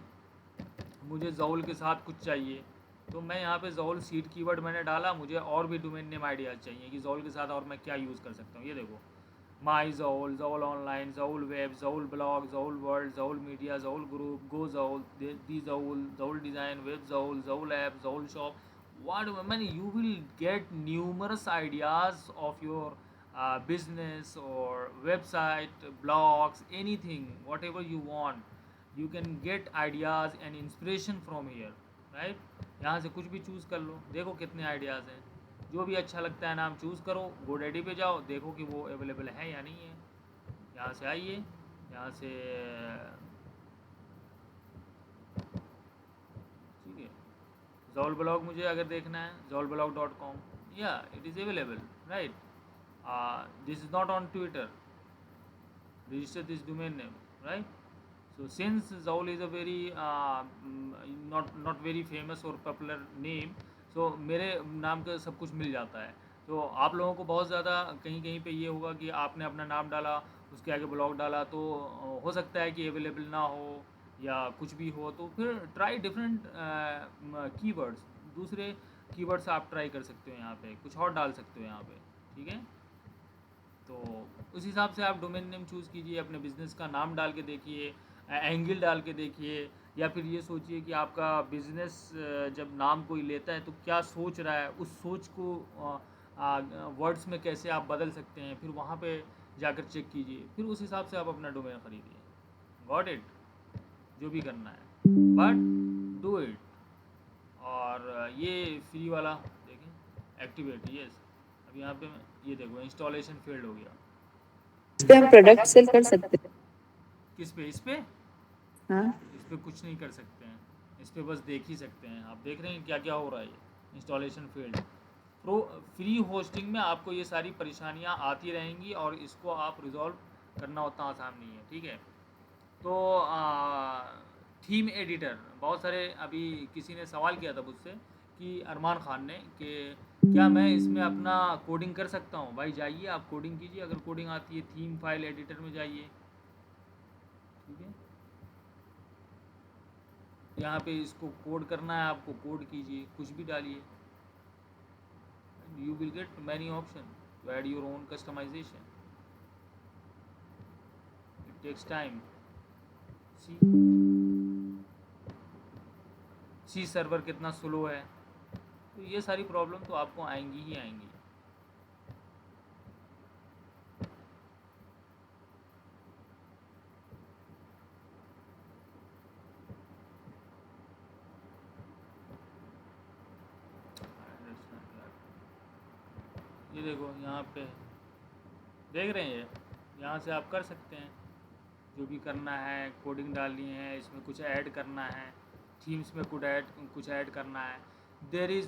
मुझे जौल के साथ कुछ चाहिए, तो मैं यहाँ पे जौल सीड कीवर्ड मैंने डाला, मुझे और भी डोमेन नेम आइडियाज़ चाहिए कि जौल के साथ और मैं क्या यूज़ कर सकता हूँ। ये देखो, my Zol, Zol online, Zol web, Zol blog, Zol world, Zol media, Zol group, go Zol, the Zol, Zol design, web Zol, Zol app, Zol shop, what I mean, you will get numerous ideas of your business or website, blogs, anything, whatever you want. You can get ideas and inspiration from here, right? यहाँ से कुछ भी choose कर लो, देखो कितने ideas हैं, जो भी अच्छा लगता है नाम चूज़ करो, गोडैडी पे जाओ, देखो कि वो अवेलेबल है या नहीं है। यहाँ से आइए, यहाँ से ठीक है, जौल ब्लॉग मुझे अगर देखना है, zolblog.com, या it is available, right. This is not on Twitter, register this domain name, right? So since Zowl is a very not very famous or popular name, so मेरे नाम का सब कुछ मिल जाता है। तो आप लोगों को बहुत ज़्यादा कहीं कहीं पे ये होगा कि आपने अपना नाम डाला, उसके आगे ब्लॉग डाला, तो हो सकता है कि अवेलेबल ना हो या कुछ भी हो, तो फिर ट्राई डिफरेंट कीवर्ड्स, दूसरे कीवर्ड्स आप ट्राई कर सकते हो, यहाँ पे कुछ और डाल सकते हो यहाँ पे, ठीक है। तो उस हिसाब से आप डोमेन नेम चूज़ कीजिए, अपने बिज़नेस का नाम डाल के देखिए, एंगल डाल के देखिए, या फिर ये सोचिए कि आपका बिज़नेस जब नाम कोई लेता है तो क्या सोच रहा है, उस सोच को वर्ड्स में कैसे आप बदल सकते हैं, फिर वहाँ पे जाकर चेक कीजिए, फिर उस हिसाब से आप अपना डोमेन ख़रीदिए। Got it? जो भी करना है, बट डू इट। और ये फ्री वाला देखें, एक्टिवेट, यस। अब यहाँ पे ये देखो, इंस्टॉलेशन फेल्ड हो गया। इस पे हम प्रोडक्ट सेल कर सकते हैं? किस पे? इस पे? हाँ, इस पे कुछ नहीं कर सकते हैं, इस पे बस देख ही सकते हैं। आप देख रहे हैं क्या क्या हो रहा है, ये installation failed. Pro free hosting में आपको ये सारी परेशानियाँ आती रहेंगी और इसको आप रिजॉल्व करना उतना आसान नहीं है, ठीक है। तो थीम एडिटर, बहुत सारे, अभी किसी ने सवाल किया था मुझसे कि अरमान ख़ान ने, कि क्या मैं इसमें अपना कोडिंग कर सकता हूँ। भाई जाइए, आप कोडिंग कीजिए, अगर कोडिंग आती है, थीम फाइल एडिटर में जाइए, ठीक है। यहाँ पे इसको कोड करना है आपको, कोड कीजिए, कुछ भी डालिए, you will get many options to add your own customization. It takes time. See server कितना स्लो है, तो ये सारी प्रॉब्लम तो आपको आएंगी ही आएंगी। ये देखो, यहाँ पे देख रहे हैं, यहाँ से आप कर सकते हैं जो भी करना है, कोडिंग डालनी है, इसमें कुछ ऐड करना है, थीम्स में कुछ ऐड करना है। देयर इज़,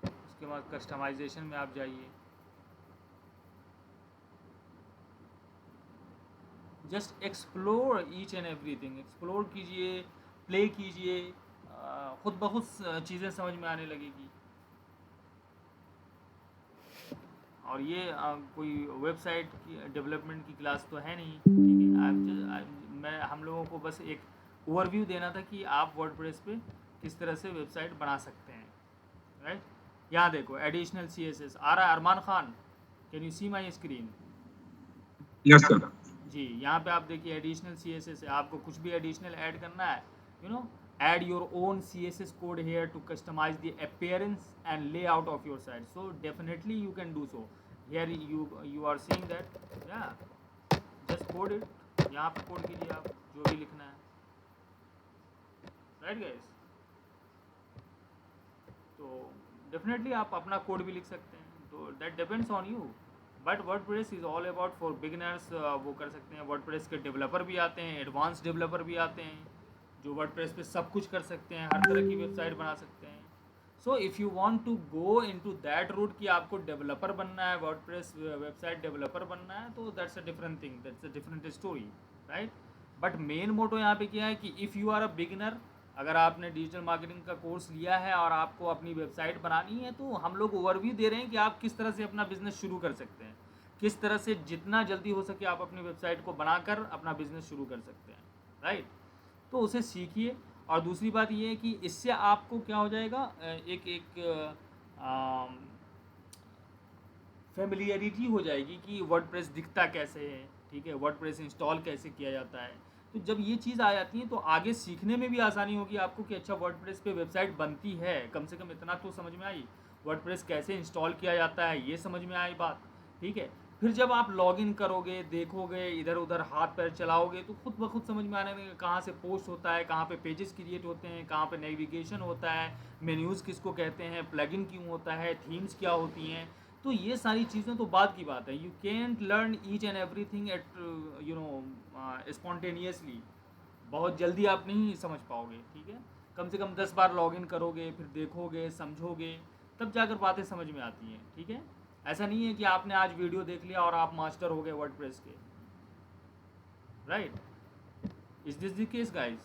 उसके बाद कस्टमाइजेशन में आप जाइए, just explore each and everything, explore कीजिए, प्ले कीजिए, खुद ब खुद चीज़ें समझ में आने लगेगी। और ये कोई वेबसाइट की डेवलपमेंट की क्लास तो है नहीं, ठीक है। मैं हम लोगों को बस एक ओवरव्यू देना था कि आप वर्डप्रेस पे किस तरह से वेबसाइट बना सकते हैं, राइट। यहाँ देखो, एडिशनल CSS आ रहा है। Arman Khan, can you see my screen? Yes sir. जी, यहाँ पे आप देखिए, एडिशनल CSS है, आपको कुछ भी एडिशनल ऐड करना है, you know, add your own CSS code here to customize the appearance and layout of your site. So definitely you can do so. Here you are seeing that, yeah, just code it. यहाँ पे code कीजिए आप जो भी लिखना है, right guys? तो definitely आप अपना कोड भी लिख सकते हैं, तो that depends on you. But WordPress is all about for beginners, वो कर सकते हैं। वर्डप्रेस के डेवलपर भी आते हैं, एडवांस डेवलपर भी आते हैं, जो वर्डप्रेस पे सब कुछ कर सकते हैं, हर तरह की वेबसाइट बना सकते हैं। So if you want to go into that route कि आपको डेवलपर बनना है, वर्डप्रेस वेबसाइट डेवलपर बनना है, तो that's a different thing, that's a different story, right. But main motto यहाँ पे क्या है कि if you are a beginner, अगर आपने डिजिटल मार्केटिंग का कोर्स लिया है और आपको अपनी वेबसाइट बनानी है, तो हम लोग ओवरव्यू दे रहे हैं कि आप किस तरह से अपना बिजनेस शुरू कर सकते हैं, किस तरह से जितना जल्दी हो सके आप अपनी वेबसाइट को बनाकर अपना बिजनेस शुरू कर सकते हैं, राइट। तो उसे सीखिए। और दूसरी बात ये है कि इससे आपको क्या हो जाएगा, एक फेमिलियरिटी हो जाएगी कि वर्डप्रेस दिखता कैसे है, ठीक है, वर्डप्रेस इंस्टॉल कैसे किया जाता है। तो जब ये चीज़ आ जाती है तो आगे सीखने में भी आसानी होगी आपको कि अच्छा वर्डप्रेस पे वेबसाइट बनती है, कम से कम इतना तो समझ में आई, वर्डप्रेस कैसे इंस्टॉल किया जाता है ये समझ में आई बात, ठीक है। फिर जब आप लॉगिन करोगे, देखोगे, इधर उधर हाथ पैर चलाओगे, तो खुद ब खुद समझ में आने लगेगा कहाँ से पोस्ट होता है, कहाँ पे पेजेस क्रिएट होते हैं, कहाँ पे नेविगेशन होता है, मेन्यूज़ किसको कहते हैं, प्लगइन क्यों होता है, थीम्स क्या होती हैं। तो ये सारी चीज़ें तो बाद की बात है। You can't learn each and everything at spontaneously, बहुत जल्दी आप नहीं समझ पाओगे, ठीक है। कम से कम 10 बार लॉगिन करोगे, फिर देखोगे, समझोगे, तब जाकर बातें समझ में आती हैं, ठीक है। ऐसा नहीं है कि आपने आज वीडियो देख लिया और आप मास्टर हो गए वर्डप्रेस के, right. Is this the case guys?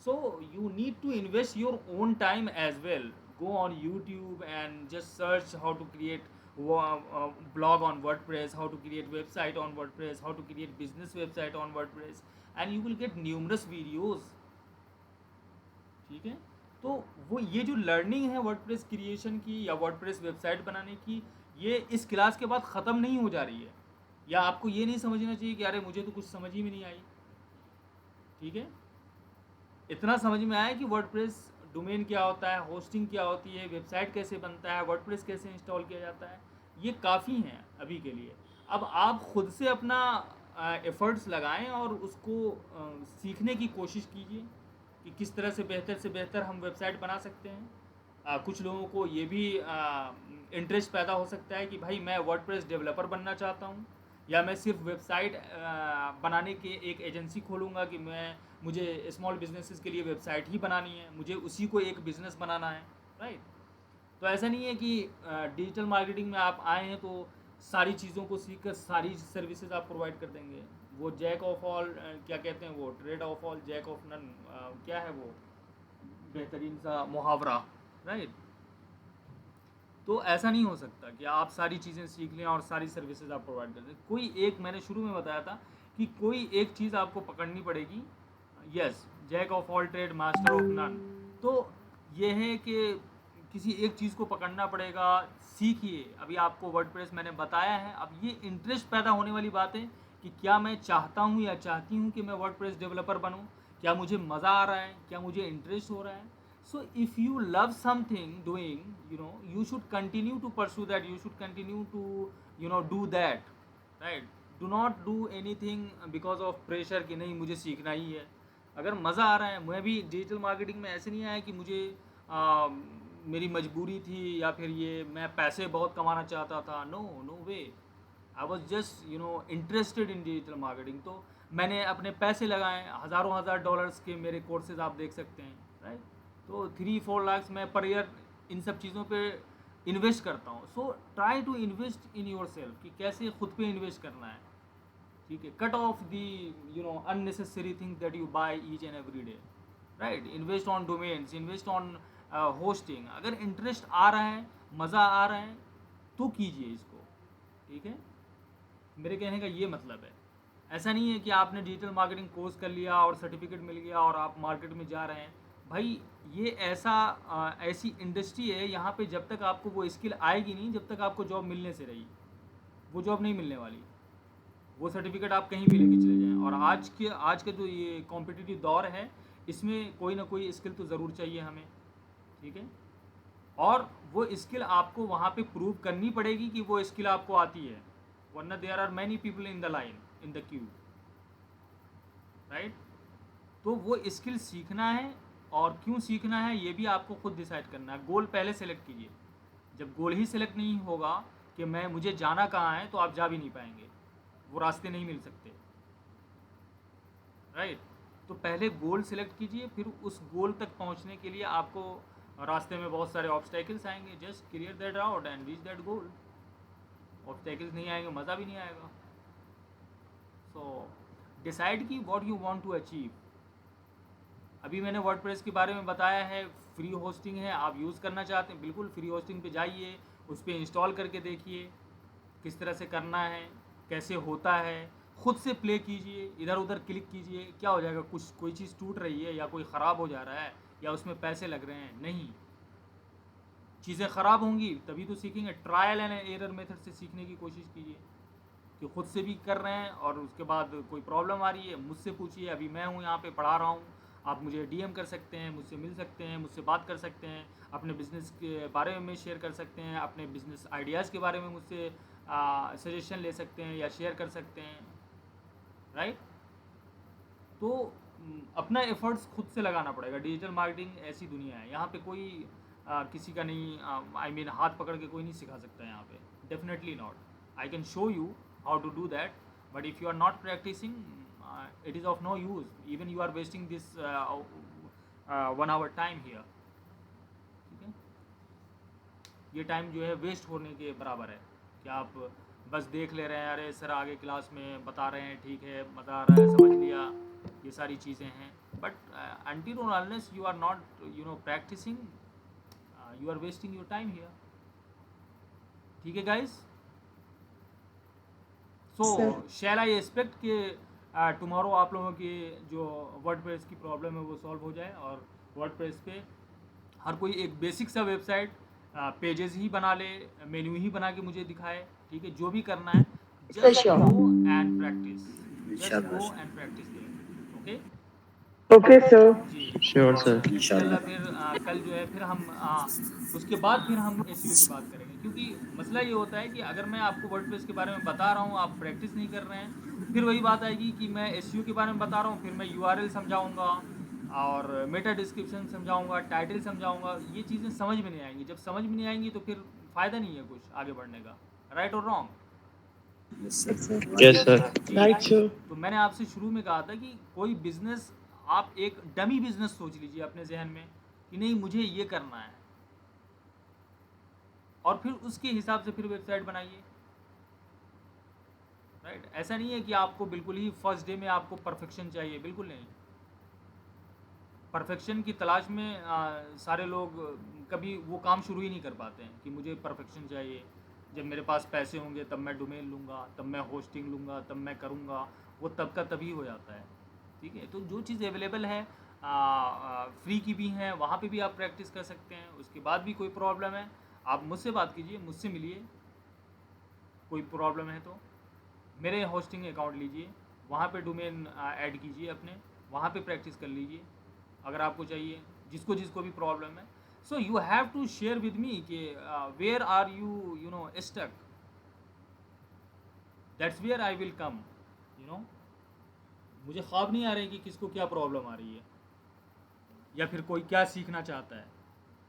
So you need to invest your own time as well. Go on YouTube and just search how to create blog on WordPress, how to create website on WordPress, how to create business website on WordPress, and you will get numerous videos, ठीक है। तो वो ये जो learning है WordPress creation की या WordPress website बनाने की, ये इस क्लास के बाद ख़त्म नहीं हो जा रही है। या आपको ये नहीं समझना चाहिए कि अरे मुझे तो कुछ समझ ही में नहीं आई, ठीक है। इतना समझ में आया कि वर्डप्रेस डोमेन क्या होता है, होस्टिंग क्या होती है, वेबसाइट कैसे बनता है, वर्डप्रेस कैसे इंस्टॉल किया जाता है, ये काफ़ी हैं अभी के लिए। अब आप खुद से अपना एफ़र्ट्स लगाएं और उसको सीखने की कोशिश कीजिए कि किस तरह से बेहतर हम वेबसाइट बना सकते हैं। कुछ लोगों को ये भी इंटरेस्ट पैदा हो सकता है कि भाई मैं वर्डप्रेस डेवलपर बनना चाहता हूँ, या मैं सिर्फ वेबसाइट बनाने के एक एजेंसी खोलूँगा कि मुझे स्मॉल बिजनेसेस के लिए वेबसाइट ही बनानी है, मुझे उसी को एक बिज़नेस बनाना है, राइट। तो ऐसा नहीं है कि डिजिटल मार्केटिंग में आप आए हैं तो सारी चीज़ों को सीख कर सारी सर्विसेज आप प्रोवाइड कर देंगे। वो जैक ऑफ ऑल, क्या कहते हैं वो, trade of all jack of none, क्या है वो बेहतरीन सा मुहावरा, राइट। तो ऐसा नहीं हो सकता कि आप सारी चीज़ें सीख लें और सारी सर्विसेज आप प्रोवाइड कर दें। कोई एक, मैंने शुरू में बताया था कि कोई एक चीज़ आपको पकड़नी पड़ेगी, yes, jack of all trade master of none. तो ये है कि किसी एक चीज़ को पकड़ना पड़ेगा, सीखिए। अभी आपको वर्डप्रेस मैंने बताया है, अब ये इंटरेस्ट पैदा होने वाली बात है कि क्या मैं चाहता हूँ या चाहती हूँ कि मैं वर्डप्रेस डेवलपर बनूँ, क्या मुझे मज़ा आ रहा है, क्या मुझे इंटरेस्ट हो रहा है। So if you love something doing, you should continue to pursue that, you should continue to do that, right? Do not do anything because of pressure कि नहीं मुझे सीखना ही है। अगर मज़ा आ रहा है, मैं भी डिजिटल मार्केटिंग में ऐसे नहीं आया कि मुझे मेरी मजबूरी थी या फिर ये मैं पैसे बहुत कमाना चाहता था, no way. I was just interested in digital marketing. तो मैंने अपने पैसे लगाए, हज़ार डॉलर्स के मेरे कोर्सेज आप देख सकते हैं, राइट। तो 3-4 लाख मैं पर ईयर इन सब चीज़ों पे इन्वेस्ट करता हूँ। So try to invest in yourself कि कैसे खुद पे इन्वेस्ट करना है, ठीक है। Cut off the unnecessary things that you buy each and every day, right. Invest on domains, invest on hosting. अगर इंटरेस्ट आ रहा है, मज़ा आ रहा है तो कीजिए इसको, ठीक है। मेरे कहने का ये मतलब है। ऐसा नहीं है कि आपने डिजिटल मार्केटिंग कोर्स कर लिया और सर्टिफिकेट मिल गया और आप मार्केट में जा रहे हैं। भाई ये ऐसी इंडस्ट्री है, यहाँ पे जब तक आपको वो स्किल आएगी नहीं, जब तक आपको जॉब मिलने से रही, वो जॉब नहीं मिलने वाली। वो सर्टिफिकेट आप कहीं भी लेके चले जाएं। और आज का जो ये कॉम्पिटिटिव दौर है, इसमें कोई ना कोई स्किल तो ज़रूर चाहिए हमें, ठीक है। और वो स्किल आपको वहाँ पे प्रूव करनी पड़ेगी कि वो स्किल आपको आती है, वरना there are many people in the line, in the queue, right. तो वो स्किल सीखना है, और क्यों सीखना है ये भी आपको खुद डिसाइड करना है। गोल पहले सेलेक्ट कीजिए। जब गोल ही सेलेक्ट नहीं होगा कि मुझे जाना कहाँ है, तो आप जा भी नहीं पाएंगे, वो रास्ते नहीं मिल सकते, राइट। तो पहले गोल सेलेक्ट कीजिए, फिर उस गोल तक पहुंचने के लिए आपको रास्ते में बहुत सारे ऑब्स्टेकल्स आएंगे। Just clear that out and reach that goal. Obstacles नहीं आएंगे, मज़ा भी नहीं आएगा। सो डिसाइड की what you want to achieve. अभी मैंने वर्डप्रेस के बारे में बताया है, फ्री होस्टिंग है, आप यूज़ करना चाहते हैं बिल्कुल फ्री होस्टिंग पे जाइए, उस पर इंस्टॉल करके देखिए किस तरह से करना है, कैसे होता है, खुद से प्ले कीजिए, इधर उधर क्लिक कीजिए, क्या हो जाएगा, कुछ कोई चीज़ टूट रही है या कोई ख़राब हो जा रहा है या उसमें पैसे लग रहे हैं, नहीं, चीज़ें ख़राब होंगी तभी तो सीखेंगे। ट्रायल एंड एरर मेथड से सीखने की कोशिश कीजिए कि खुद से भी कर रहे हैं और उसके बाद कोई प्रॉब्लम आ रही है मुझसे पूछिए। अभी मैं हूँ यहाँ पे पढ़ा रहा हूँ, आप मुझे डीएम कर सकते हैं, मुझसे मिल सकते हैं, मुझसे बात कर सकते हैं, अपने बिज़नेस के बारे में शेयर कर सकते हैं, अपने बिज़नेस आइडियाज़ के बारे में मुझसे सजेशन ले सकते हैं या शेयर कर सकते हैं, राइट। तो अपना एफर्ट्स खुद से लगाना पड़ेगा। डिजिटल मार्केटिंग ऐसी दुनिया है, यहाँ पे कोई किसी का नहीं, आई मीन हाथ पकड़ के कोई नहीं सिखा सकता है यहाँ पे, definitely not. I can show you how to do that, but if you are not practicing it is of no use, even you are wasting this 1 hour time here, ठीक है। ये टाइम जो है वेस्ट होने के बराबर है कि आप बस देख ले रहे हैं, अरे सर आगे क्लास में बता रहे हैं, ठीक है बता रहा है, समझ लिया, ये सारी चीज़ें हैं, but until or unless you are not practicing, you are wasting your time here, ठीक है guys। so shall I expect कि tomorrow आप लोगों की जो वर्डप्रेस की प्रॉब्लम है वो सॉल्व हो जाए और वर्डप्रेस पे हर कोई एक बेसिक सा वेबसाइट पेजेस ही बना ले, मेन्यू ही बना के मुझे दिखाए, ठीक है। जो भी करना है just go and practice, just go and practice there, okay okay sir. जी। श्योर और सर। इंशाल्लाह फिर कल जो है फिर हम उसके बाद फिर हम एसईओ की बात करेंगे, क्योंकि मसला ये होता है कि अगर मैं आपको वर्डप्रेस के बारे में बता रहा हूँ, आप प्रैक्टिस नहीं कर रहे हैं, फिर वही बात आएगी कि मैं एसईओ के बारे में बता रहा हूँ, फिर मैं यूआरएल समझाऊंगा और मेटा डिस्क्रिप्शन समझाऊंगा, टाइटल समझाऊंगा, ये चीज़ें समझ में नहीं आएंगी। जब समझ में नहीं आएंगी तो फिर फ़ायदा नहीं है कुछ आगे बढ़ने का, राइट और wrong. Yes sir. Right sir. तो मैंने आपसे शुरू में कहा था कि कोई बिजनेस, आप एक डमी बिजनेस सोच लीजिए अपने जहन में कि नहीं मुझे ये करना है, और फिर उसके हिसाब से फिर वेबसाइट बनाइए, राइट। ऐसा नहीं है कि आपको बिल्कुल ही फर्स्ट डे में आपको परफेक्शन चाहिए, बिल्कुल नहीं। परफेक्शन की तलाश में सारे लोग कभी वो काम शुरू ही नहीं कर पाते हैं कि मुझे परफेक्शन चाहिए, जब मेरे पास पैसे होंगे तब मैं डोमेन लूँगा, तब मैं होस्टिंग लूँगा, तब मैं करूँगा, वो तब का तभी हो जाता है, ठीक है। तो जो चीज़ अवेलेबल है फ्री की भी हैं, वहाँ पे भी आप प्रैक्टिस कर सकते हैं। उसके बाद भी कोई प्रॉब्लम है आप मुझसे बात कीजिए, मुझसे मिलिए, कोई प्रॉब्लम है तो मेरे होस्टिंग अकाउंट लीजिए, वहाँ पे डोमेन ऐड कीजिए अपने, वहाँ पे प्रैक्टिस कर लीजिए अगर आपको चाहिए, जिसको जिसको भी प्रॉब्लम है। So you have to share with me कि where are you stuck, that's where I will come, मुझे ख्वाब नहीं आ रहे कि किसको क्या प्रॉब्लम आ रही है या फिर कोई क्या सीखना चाहता है।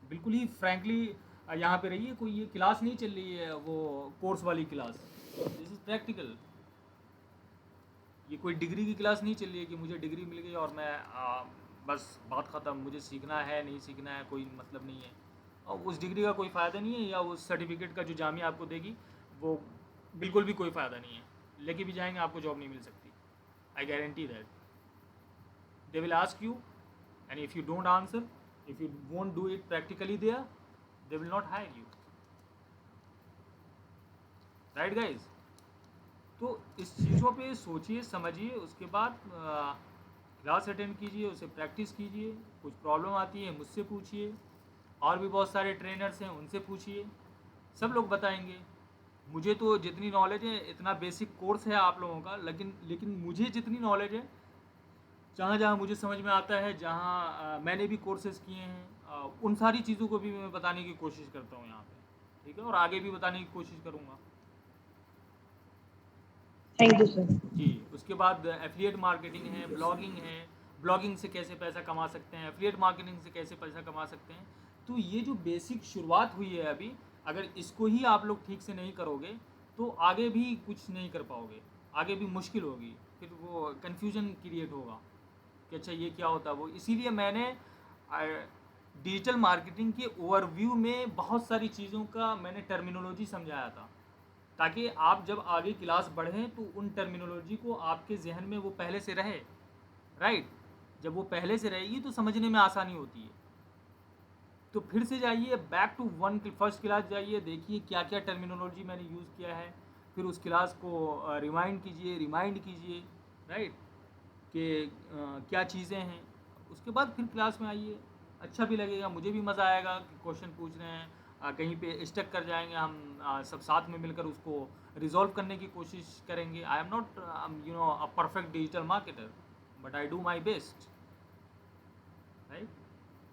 बिल्कुल ही फ्रैंकली यहाँ पे रहिए, कोई ये क्लास नहीं चल रही है वो कोर्स वाली क्लास, दिस इज़ प्रैक्टिकल। ये कोई डिग्री की क्लास नहीं चल रही है कि मुझे डिग्री मिल गई और मैं बस बात ख़त्म, मुझे सीखना है नहीं सीखना है कोई मतलब नहीं है, और उस डिग्री का कोई फ़ायदा नहीं है, या उस सर्टिफिकेट का जो जामिया आपको देगी वो बिल्कुल भी कोई फ़ायदा नहीं है, लेके भी जाएंगे आपको जॉब नहीं मिल सकती। I guarantee that. They will ask you, and if you don't answer, if you won't do it practically there, they will not hire you. Right guys? तो इस चीज़ों पे सोचिए समझिए, उसके बाद क्लास अटेंड कीजिए, उसे प्रैक्टिस कीजिए, कुछ प्रॉब्लम आती है मुझसे पूछिए, और भी बहुत सारे ट्रेनर्स हैं उनसे पूछिए, सब लोग बताएंगे। मुझे तो जितनी नॉलेज है, इतना बेसिक कोर्स है आप लोगों का, लेकिन मुझे जितनी नॉलेज है, जहाँ जहाँ मुझे समझ में आता है, जहाँ मैंने भी कोर्सेज़ किए हैं, उन सारी चीज़ों को भी मैं बताने की कोशिश करता हूँ यहाँ पे, ठीक है, और आगे भी बताने की कोशिश करूँगा। थैंक यू सर जी। उसके बाद एफिलिएट मार्केटिंग है, ब्लॉगिंग है, ब्लॉगिंग से कैसे पैसा कमा सकते हैं, एफिलिएट मार्केटिंग से कैसे पैसा कमा सकते हैं। तो ये जो बेसिक शुरुआत हुई है अभी, अगर इसको ही आप लोग ठीक से नहीं करोगे तो आगे भी कुछ नहीं कर पाओगे, आगे भी मुश्किल होगी, फिर वो कन्फ्यूजन क्रिएट होगा कि अच्छा ये क्या होता है वो। इसीलिए मैंने डिजिटल मार्केटिंग के ओवरव्यू में बहुत सारी चीज़ों का मैंने टर्मिनोलॉजी समझाया था, ताकि आप जब आगे क्लास बढ़ें तो उन टर्मिनोलॉजी को आपके जहन में वो पहले से रहे, राइट। जब वो पहले से रहेगी तो समझने में आसानी होती है। तो फिर से जाइए बैक टू फर्स्ट क्लास जाइए, देखिए क्या क्या टर्मिनोलॉजी मैंने यूज़ किया है, फिर उस क्लास को रिमाइंड कीजिए, राइट, कि क्या चीज़ें हैं। उसके बाद फिर क्लास में आइए, अच्छा भी लगेगा, मुझे भी मज़ा आएगा कि क्वेश्चन पूछ रहे हैं, कहीं पे स्टक कर जाएंगे हम, सब साथ में मिलकर उसको रिजॉल्व करने की कोशिश करेंगे। I am not a perfect digital marketer, but I do my best, right.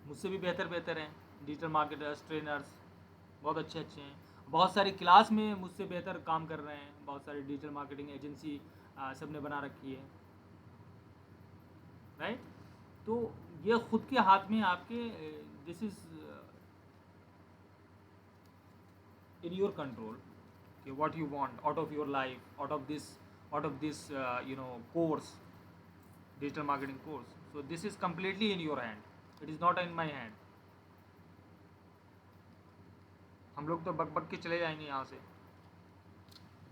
मुझसे भी बेहतर हैं डिजिटल मार्केटर्स, ट्रेनर्स बहुत अच्छे हैं, बहुत सारी क्लास में मुझसे बेहतर काम कर रहे हैं, बहुत सारी डिजिटल मार्केटिंग एजेंसी सब ने बना रखी है, राइट। तो ये खुद के हाथ में आपके, this is in your control कि what you want out of your life, out of this course, digital marketing course. So this is completely in your hand, it is not in my hand. हम लोग तो बक के चले जाएंगे यहाँ से,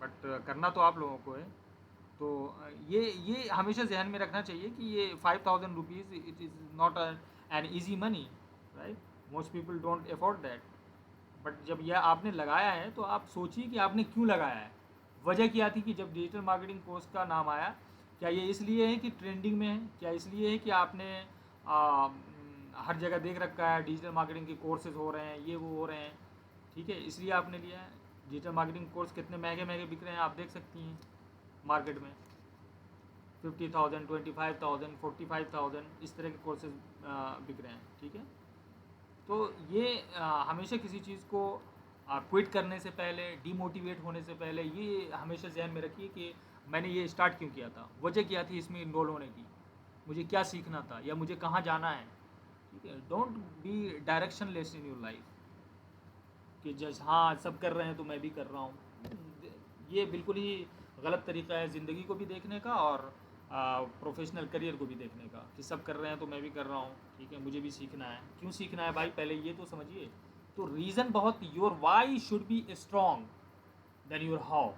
but करना तो आप लोगों को है। तो ये हमेशा जहन में रखना चाहिए कि ये 5000 rupees it is not an easy money, right. Most people don't afford that. But जब यह आपने लगाया है तो आप सोचिए कि आपने क्यों लगाया है, वजह क्या थी कि जब डिजिटल मार्केटिंग कोर्स का नाम आया, क्या ये इसलिए है कि ट्रेंडिंग में है, क्या इसलिए है कि आपने हर जगह देख रखा है डिजिटल मार्केटिंग के कोर्सेज हो रहे हैं, ये वो हो रहे हैं, ठीक है, इसलिए आपने लिया है। डिजिटल मार्केटिंग कोर्स कितने महंगे बिक रहे हैं आप देख सकती हैं मार्केट में, 50,000, 25,000, 45,000 इस तरह के कोर्सेज बिक रहे हैं, ठीक है। तो ये हमेशा किसी चीज़ को क्विट करने से पहले, डीमोटिवेट होने से पहले, ये हमेशा जहन में रखिए कि मैंने ये स्टार्ट क्यों किया था, वजह क्या थी इसमें इन्वॉल्व होने की, मुझे क्या सीखना था या मुझे कहाँ जाना है, ठीक है। Don't be direction less in your life कि जस्ट हाँ सब कर रहे हैं तो मैं भी कर रहा हूँ। ये बिल्कुल ही गलत तरीका है ज़िंदगी को भी देखने का और प्रोफेशनल करियर को भी देखने का, कि सब कर रहे हैं तो मैं भी कर रहा हूँ, ठीक है, मुझे भी सीखना है। क्यों सीखना है भाई, पहले ये तो समझिए। तो रीज़न बहुत, your why should be strong then your how.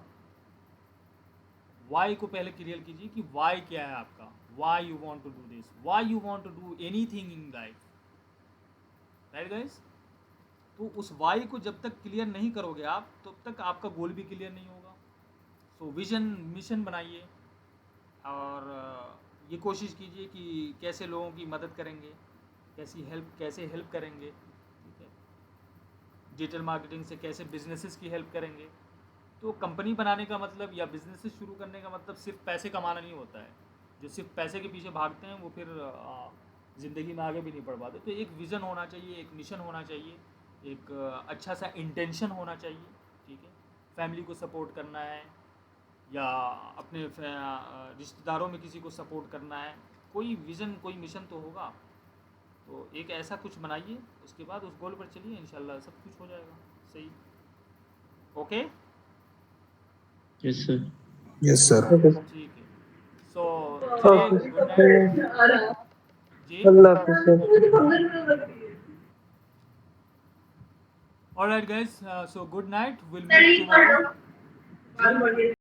Why को पहले क्लियर कीजिए कि वाई क्या है आपका, why you want to do this, why you want to do anything in life, right guys. तो उस वाई को जब तक क्लियर नहीं करोगे आप, तब तक आपका गोल भी क्लियर नहीं होगा। सो विजन, मिशन बनाइए और ये कोशिश कीजिए कि कैसे लोगों की मदद करेंगे, कैसे हेल्प करेंगे, ठीक है। डिजिटल मार्केटिंग से कैसे बिजनेसेस की हेल्प करेंगे। तो कंपनी बनाने का मतलब या बिजनेसेस शुरू करने का मतलब सिर्फ पैसे कमाना नहीं होता है। जो सिर्फ पैसे के पीछे भागते हैं वो फिर ज़िंदगी में आगे भी नहीं बढ़ पाते। तो एक विज़न होना चाहिए, एक मिशन होना चाहिए, एक अच्छा सा इंटेंशन होना चाहिए, ठीक है। फैमिली को सपोर्ट करना है या अपने रिश्तेदारों में किसी को सपोर्ट करना है, कोई विज़न, कोई मिशन तो होगा। तो एक ऐसा कुछ बनाइए, उसके बाद उस गोल पर चलिए, इंशाल्लाह सब कुछ हो जाएगा सही। Okay, yes sir. Yes sir. ठीक है। सो चलिए, गुड नाइट जी। अल्लाह हाफ़िज़। Alright guys, so good night, will meet tomorrow.